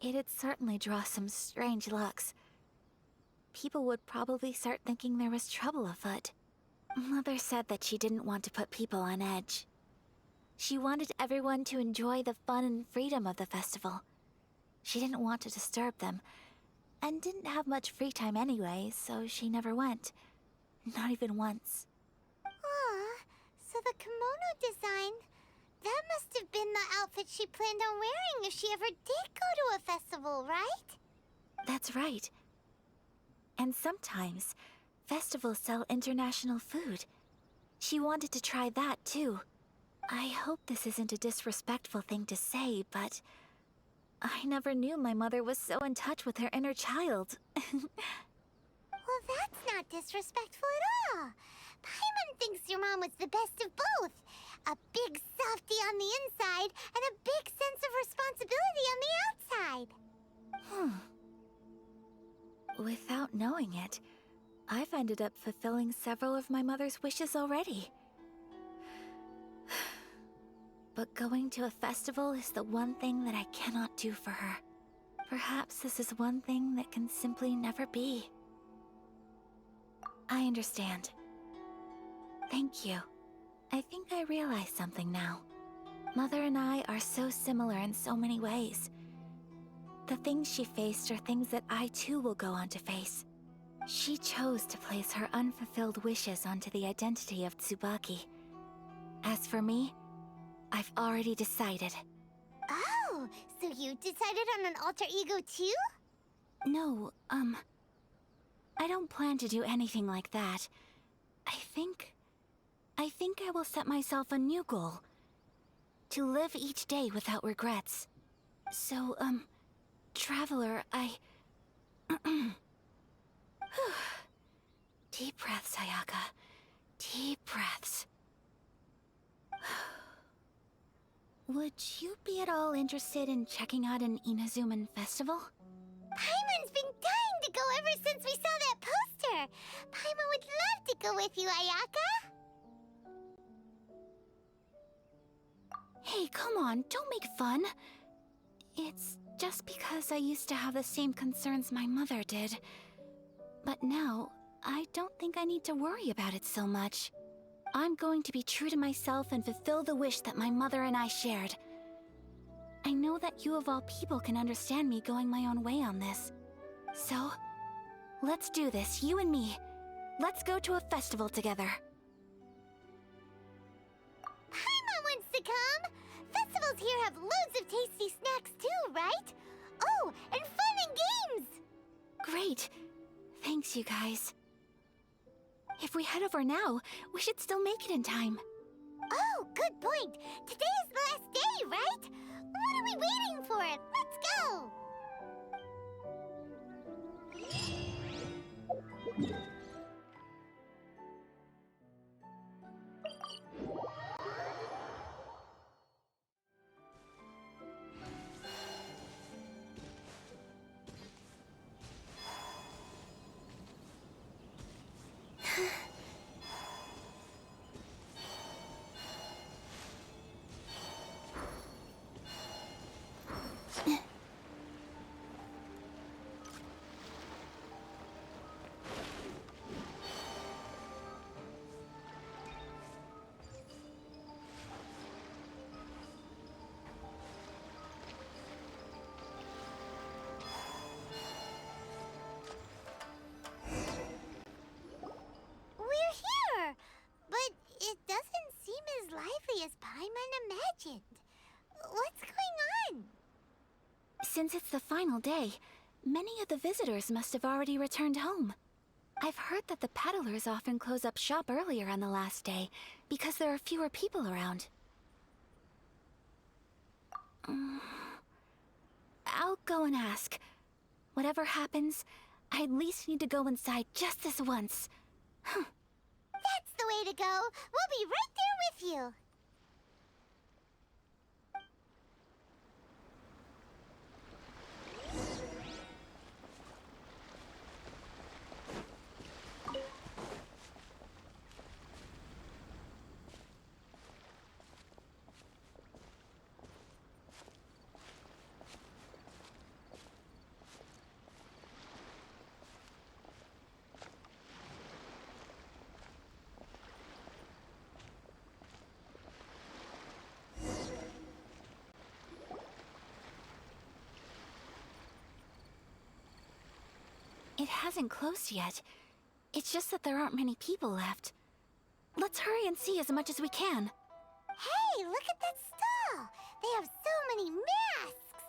it'd certainly draw some strange looks. People would probably start thinking there was trouble afoot. Mother said that she didn't want to put people on edge. She wanted everyone to enjoy the fun and freedom of the festival. She didn't want to disturb them, and didn't have much free time anyway, so she never went. Not even once. Aw, so the kimono design, that must have been the outfit she planned on wearing if she ever did go to a festival, right? That's right. And sometimes, festivals sell international food. She wanted to try that too. I hope this isn't a disrespectful thing to say, but I never knew my mother was so in touch with her inner child. Well, that's not disrespectful at all. Paimon thinks your mom was the best of both. A big softy on the inside and a big sense of responsibility on the outside. Without knowing it, I've ended up fulfilling several of my mother's wishes already. But going to a festival is the one thing that I cannot do for her. Perhaps this is one thing that can simply never be. I understand. Thank you. I think I realize something now. Mother and I are so similar in so many ways. The things she faced are things that I too will go on to face. She chose to place her unfulfilled wishes onto the identity of Tsubaki. As for me, I've already decided. Oh, so you decided on an alter ego too? No, I don't plan to do anything like that. I think I will set myself a new goal. To live each day without regrets. So, Traveler, Deep breaths, Ayaka. Deep breaths. Would you be at all interested in checking out an Inazuman festival? Paimon's been dying to go ever since we saw that poster. Paimon would love to go with you, Ayaka. Hey, come on, don't make fun. It's just because I used to have the same concerns my mother did. But now, I don't think I need to worry about it so much. I'm going to be true to myself and fulfill the wish that my mother and I shared. I know that you of all people can understand me going my own way on this. So, let's do this, you and me. Let's go to a festival together. Paimon wants to come! Festivals here have loads of tasty snacks too, right? Oh, and fun and games! Great. Thanks, you guys. If we head over now, we should still make it in time. Oh, good point. Today is the last day, right? What are we waiting for? Let's go! It doesn't seem as lively as Paimon imagined. What's going on? Since it's the final day, many of the visitors must have already returned home. I've heard that the peddlers often close up shop earlier on the last day because there are fewer people around. I'll go and ask. Whatever happens, I at least need to go inside just this once. That's the way to go. We'll be right there with you. It hasn't closed yet. It's just that there aren't many people left. Let's hurry and see as much as we can. Hey, look at that stall! They have so many masks!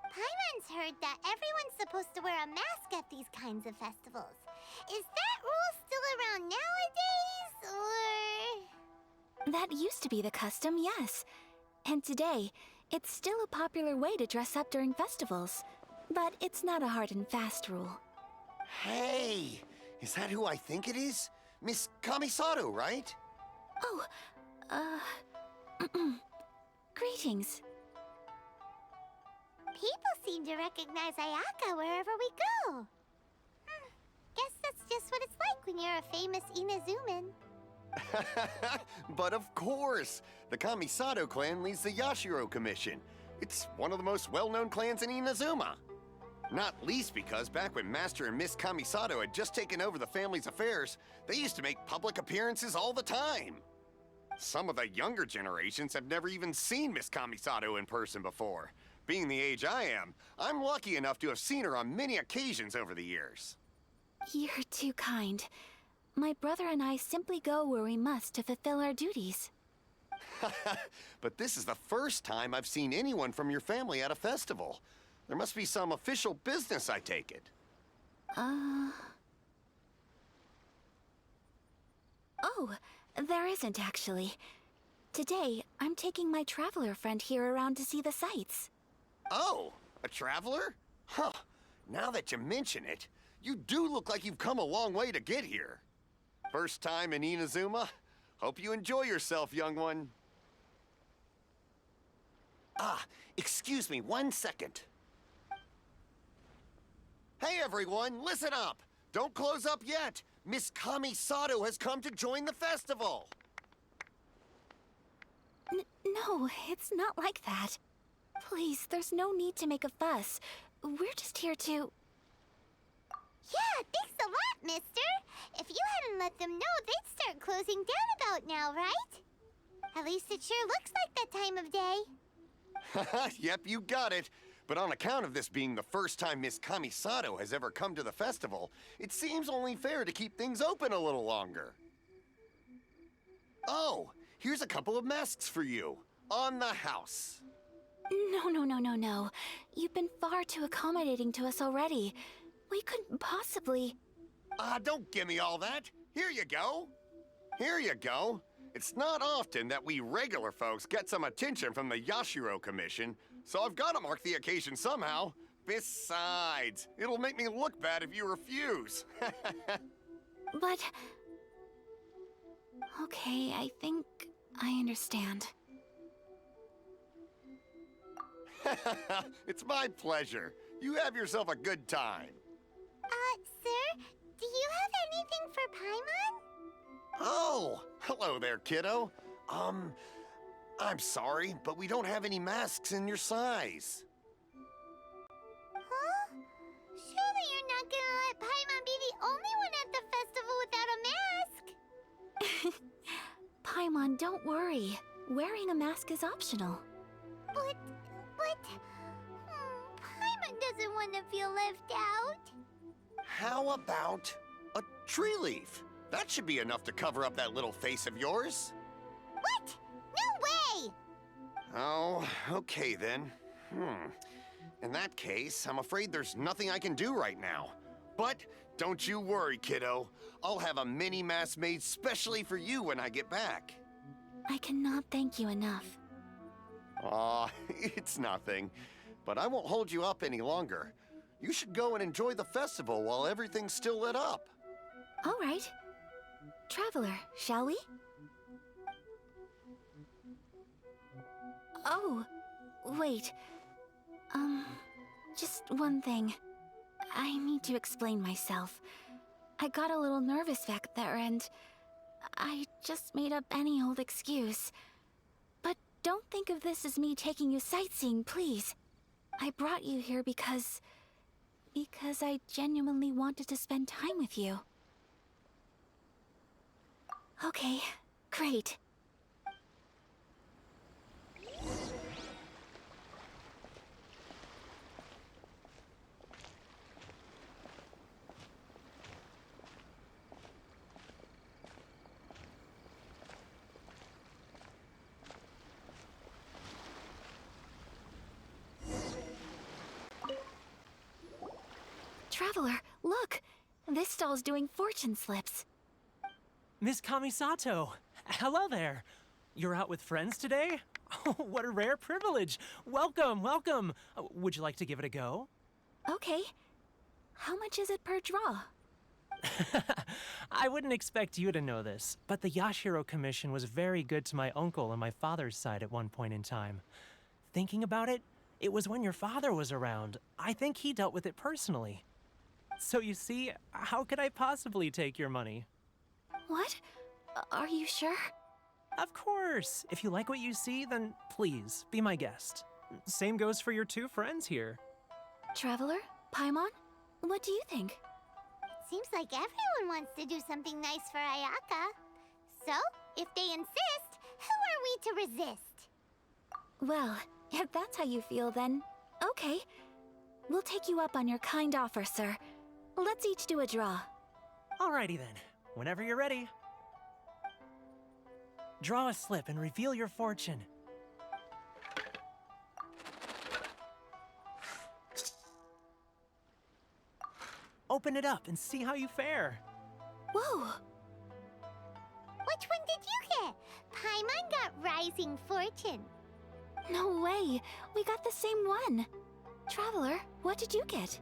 Paimon's heard that everyone's supposed to wear a mask at these kinds of festivals. Is that rule still around nowadays, or...? That used to be the custom, yes. And today, it's still a popular way to dress up during festivals. But it's not a hard and fast rule. Hey! Is that who I think it is? Miss Kamisato, right? Oh, greetings. People seem to recognize Ayaka wherever we go. Guess that's just what it's like when you're a famous Inazuman. But of course! The Kamisato clan leads the Yashiro Commission. It's one of the most well-known clans in Inazuma. Not least because back when Master and Miss Kamisato had just taken over the family's affairs, they used to make public appearances all the time. Some of the younger generations have never even seen Miss Kamisato in person before. Being the age I am, I'm lucky enough to have seen her on many occasions over the years. You're too kind. My brother and I simply go where we must to fulfill our duties. But this is the first time I've seen anyone from your family at a festival. There must be some official business, I take it. Oh, there isn't actually. Today, I'm taking my traveler friend here around to see the sights. Oh, a traveler? Huh. Now that you mention it, you do look like you've come a long way to get here. First time in Inazuma? Hope you enjoy yourself, young one. Ah, excuse me 1 second. Hey everyone, listen up! Don't close up yet! Miss Kamisato has come to join the festival! No, it's not like that. Please, there's no need to make a fuss. We're just here to... Yeah, thanks a lot, mister. If you hadn't let them know, they'd start closing down about now, right? At least it sure looks like that time of day. Yep, you got it. But on account of this being the first time Miss Kamisato has ever come to the festival, it seems only fair to keep things open a little longer. Oh, here's a couple of masks for you. On the house. No. You've been far too accommodating to us already. We couldn't possibly... Don't give me all that. Here you go. Here you go. It's not often that we regular folks get some attention from the Yashiro Commission, so I've got to mark the occasion somehow. Besides, it'll make me look bad if you refuse. But... Okay, I think I understand. It's my pleasure. You have yourself a good time. Sir, do you have anything for Paimon? Oh, hello there, kiddo. I'm sorry, but we don't have any masks in your size. Huh? Surely you're not gonna let Paimon be the only one at the festival without a mask? Paimon, don't worry. Wearing a mask is optional. But... Paimon doesn't want to feel left out. How about a tree leaf? That should be enough to cover up that little face of yours. What? No way! Oh, okay then. In that case, I'm afraid there's nothing I can do right now. But don't you worry, kiddo. I'll have a mini mask made specially for you when I get back. I cannot thank you enough. Aw, it's nothing. But I won't hold you up any longer. You should go and enjoy the festival while everything's still lit up. All right. Traveler, shall we? Oh, wait. Just one thing. I need to explain myself. I got a little nervous back there and I just made up any old excuse. But don't think of this as me taking you sightseeing, please. I brought you here because I genuinely wanted to spend time with you. Okay, great. Traveler, look! This stall's doing fortune slips. Miss Kamisato! Hello there! You're out with friends today? Oh, what a rare privilege. Welcome, welcome. Would you like to give it a go? Okay. How much is it per draw? I wouldn't expect you to know this, but the Yashiro Commission was very good to my uncle on my father's side at one point in time. Thinking about it, it was when your father was around. I think he dealt with it personally. So you see, how could I possibly take your money? What? Are you sure? Of course. If you like what you see, then please, be my guest. Same goes for your two friends here. Traveler? Paimon? What do you think? It seems like everyone wants to do something nice for Ayaka. So, if they insist, who are we to resist? Well, if that's how you feel, then okay. We'll take you up on your kind offer, sir. Let's each do a draw. Alrighty then. Whenever you're ready. Draw a slip and reveal your fortune. Open it up and see how you fare. Whoa! Which one did you get? Paimon got Rising Fortune. No way! We got the same one! Traveler, what did you get?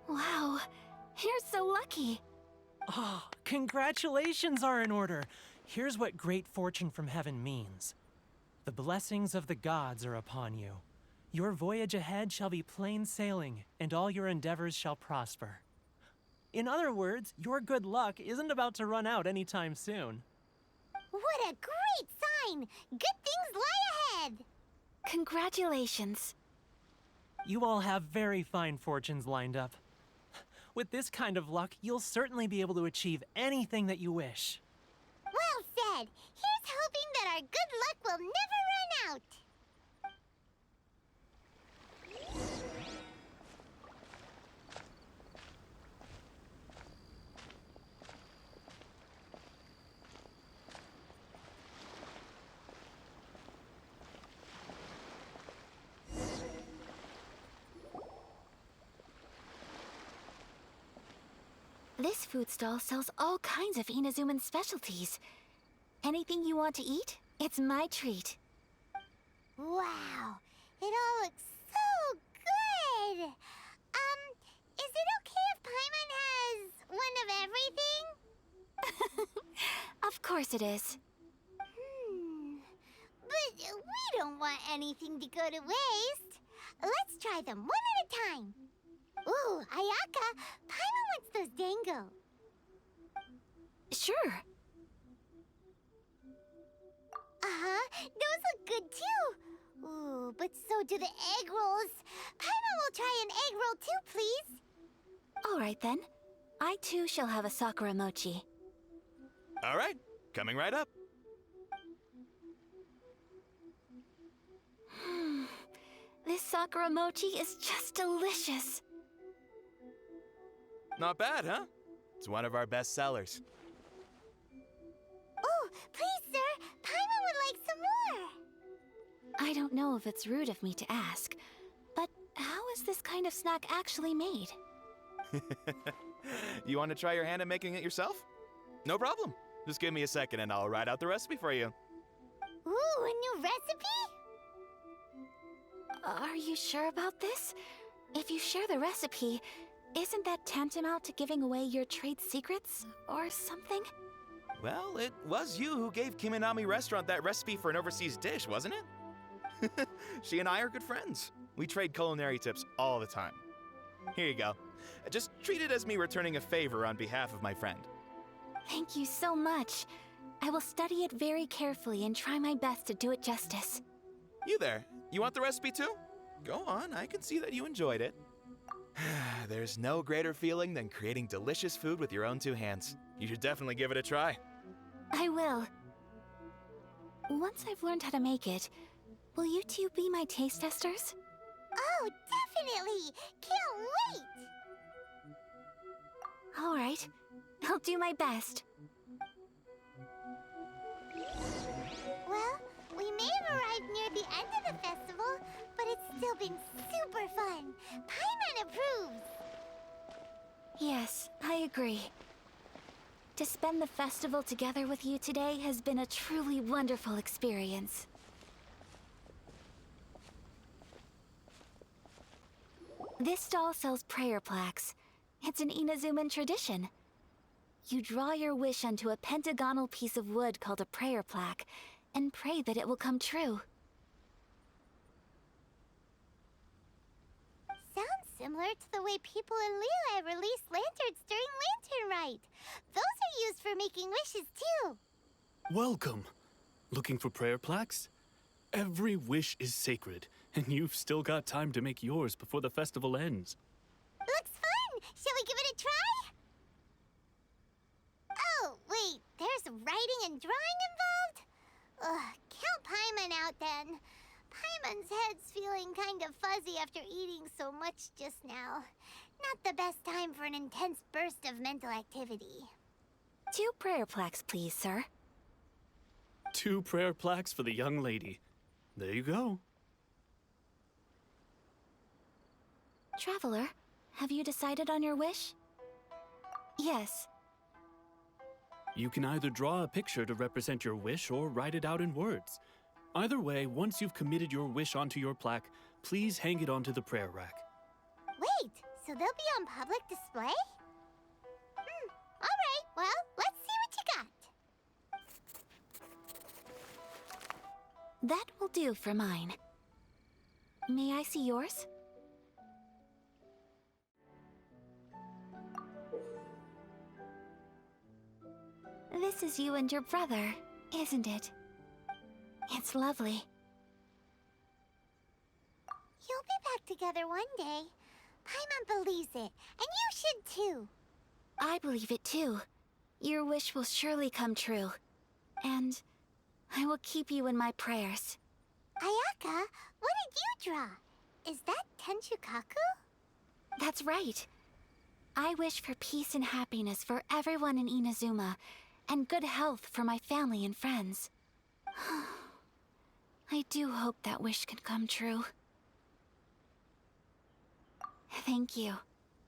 Wow, you're so lucky! Oh, congratulations are in order. Here's what great fortune from heaven means. The blessings of the gods are upon you. Your voyage ahead shall be plain sailing, and all your endeavors shall prosper. In other words, your good luck isn't about to run out anytime soon. What a great sign! Good things lie ahead! Congratulations. You all have very fine fortunes lined up. With this kind of luck, you'll certainly be able to achieve anything that you wish. Well said! Here's hoping that our good luck will never run out! This food stall sells all kinds of Inazuman specialties. Anything you want to eat, it's my treat. Wow! It all looks so good! Is it okay if Paimon has one of everything? Of course it is. But we don't want anything to go to waste. Let's try them one at a time. Ooh, Ayaka, Paimon wants those dango. Sure. Uh-huh, those look good too. Ooh, but so do the egg rolls. Paimon will try an egg roll too, please. All right then. I too shall have a sakura mochi. All right, coming right up. This sakura mochi is just delicious. Not bad, huh? It's one of our best sellers. Oh, please, sir. Paimon would like some more. I don't know if it's rude of me to ask, but how is this kind of snack actually made? You want to try your hand at making it yourself? No problem. Just give me a second and I'll write out the recipe for you. Ooh, a new recipe? Are you sure about this? If you share the recipe, isn't that tantamount to giving away your trade secrets or something? Well, it was you who gave Kiminami Restaurant that recipe for an overseas dish, wasn't it? She and I are good friends. We trade culinary tips all the time. Here you go. Just treat it as me returning a favor on behalf of my friend. Thank you so much. I will study it very carefully and try my best to do it justice. You there, you want the recipe too? Go on, I can see that you enjoyed it. There's no greater feeling than creating delicious food with your own two hands. You should definitely give it a try. I will. Once I've learned how to make it, will you two be my taste testers? Oh, definitely! Can't wait! All right. I'll do my best. Well, we may have arrived near the end of the festival, but it's still been super fun. Paimon approves! Yes, I agree. To spend the festival together with you today has been a truly wonderful experience. This stall sells prayer plaques. It's an Inazuman tradition. You draw your wish onto a pentagonal piece of wood called a prayer plaque, and pray that it will come true. Sounds similar to the way people in Liyue release lanterns during Lantern Rite. Those are used for making wishes, too. Welcome. Looking for prayer plaques? Every wish is sacred, and you've still got time to make yours before the festival ends. Looks fun! Shall we give it a try? Oh, wait, there's writing and drawing involved? Ugh, count Paimon out then. Paimon's head's feeling kind of fuzzy after eating so much just now. Not the best time for an intense burst of mental activity. 2 prayer plaques, please, sir. 2 prayer plaques for the young lady. There you go. Traveler, have you decided on your wish? Yes. You can either draw a picture to represent your wish or write it out in words. Either way, once you've committed your wish onto your plaque, please hang it onto the prayer rack. Wait, so they'll be on public display? Alright, well, let's see what you got. That will do for mine. May I see yours? This is you and your brother, isn't it? It's lovely. You'll be back together one day. Paimon believes it, and you should too. I believe it too. Your wish will surely come true. And I will keep you in my prayers. Ayaka, what did you draw? Is that Tenchukaku? That's right. I wish for peace and happiness for everyone in Inazuma, and good health for my family and friends. I do hope that wish can come true. Thank you.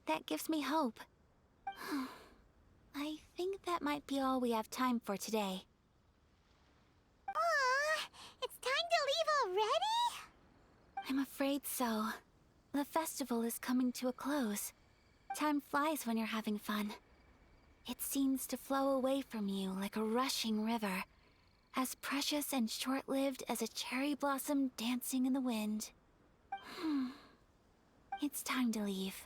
That gives me hope. I think that might be all we have time for today. Aw, it's time to leave already? I'm afraid so. The festival is coming to a close. Time flies when you're having fun. It seems to flow away from you like a rushing river, as precious and short-lived as a cherry blossom dancing in the wind. It's time to leave.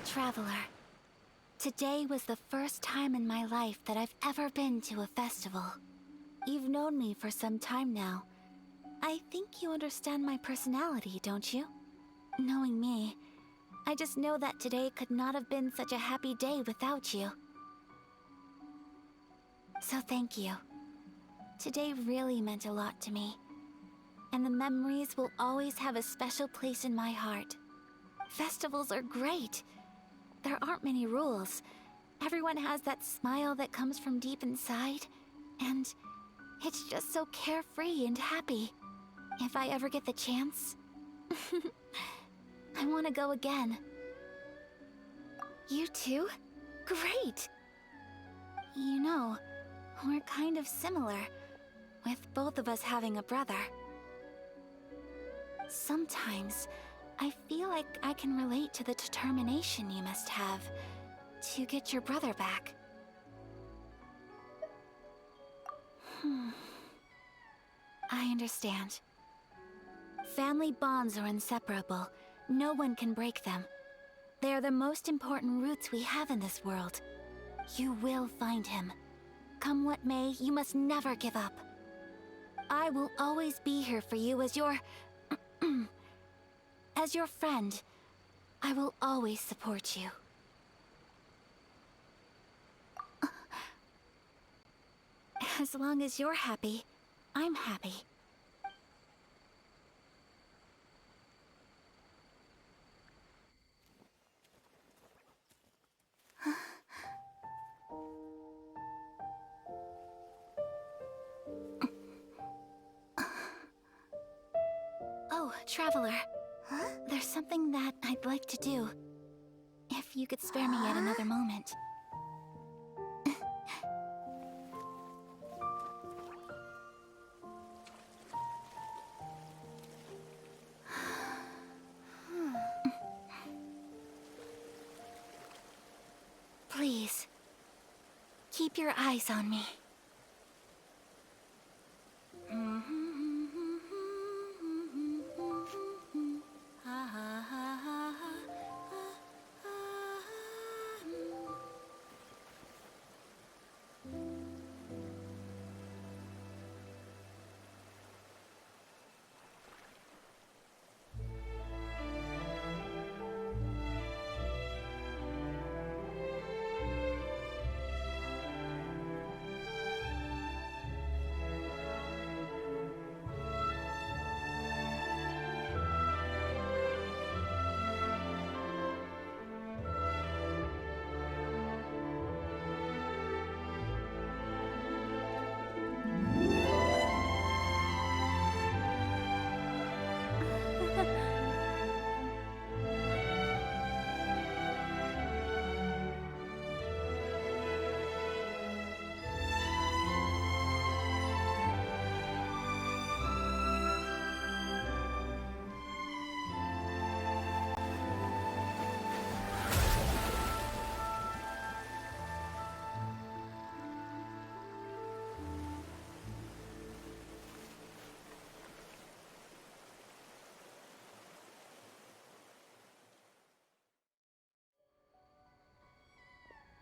Traveler, today was the first time in my life that I've ever been to a festival. You've known me for some time now. I think you understand my personality, don't you? Knowing me, I just know that today could not have been such a happy day without you. So thank you. Today really meant a lot to me. And the memories will always have a special place in my heart. Festivals are great. There aren't many rules. Everyone has that smile that comes from deep inside. And it's just so carefree and happy. If I ever get the chance, I want to go again. You too? Great! You know, we're kind of similar, with both of us having a brother. Sometimes, I feel like I can relate to the determination you must have to get your brother back. I understand. Family bonds are inseparable. No one can break them. They are the most important roots we have in this world. You will find him. Come what may, you must never give up. I will always be here for you as your... as your friend. I will always support you. As long as you're happy, I'm happy. Oh, Traveler. There's something that I'd like to do. If you could spare me yet another moment. Please, keep your eyes on me.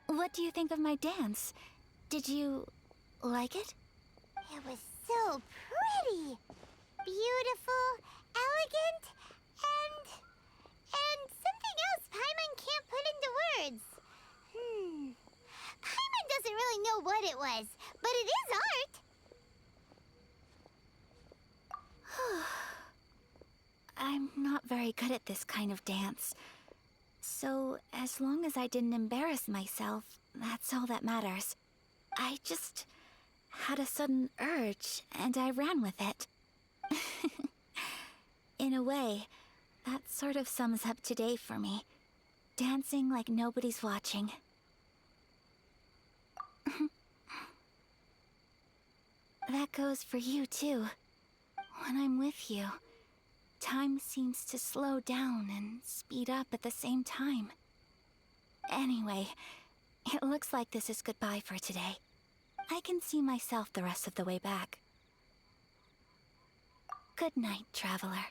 What do you think of my dance? Did you like it? It was so pretty. Beautiful, elegant, and something else Paimon can't put into words. Paimon doesn't really know what it was, but it is art. I'm not very good at this kind of dance. So, as long as I didn't embarrass myself, that's all that matters. I just had a sudden urge, and I ran with it. In a way, that sort of sums up today for me. Dancing like nobody's watching. That goes for you, too. When I'm with you, time seems to slow down and speed up at the same time. Anyway, it looks like this is goodbye for today. I can see myself the rest of the way back. Good night, traveler.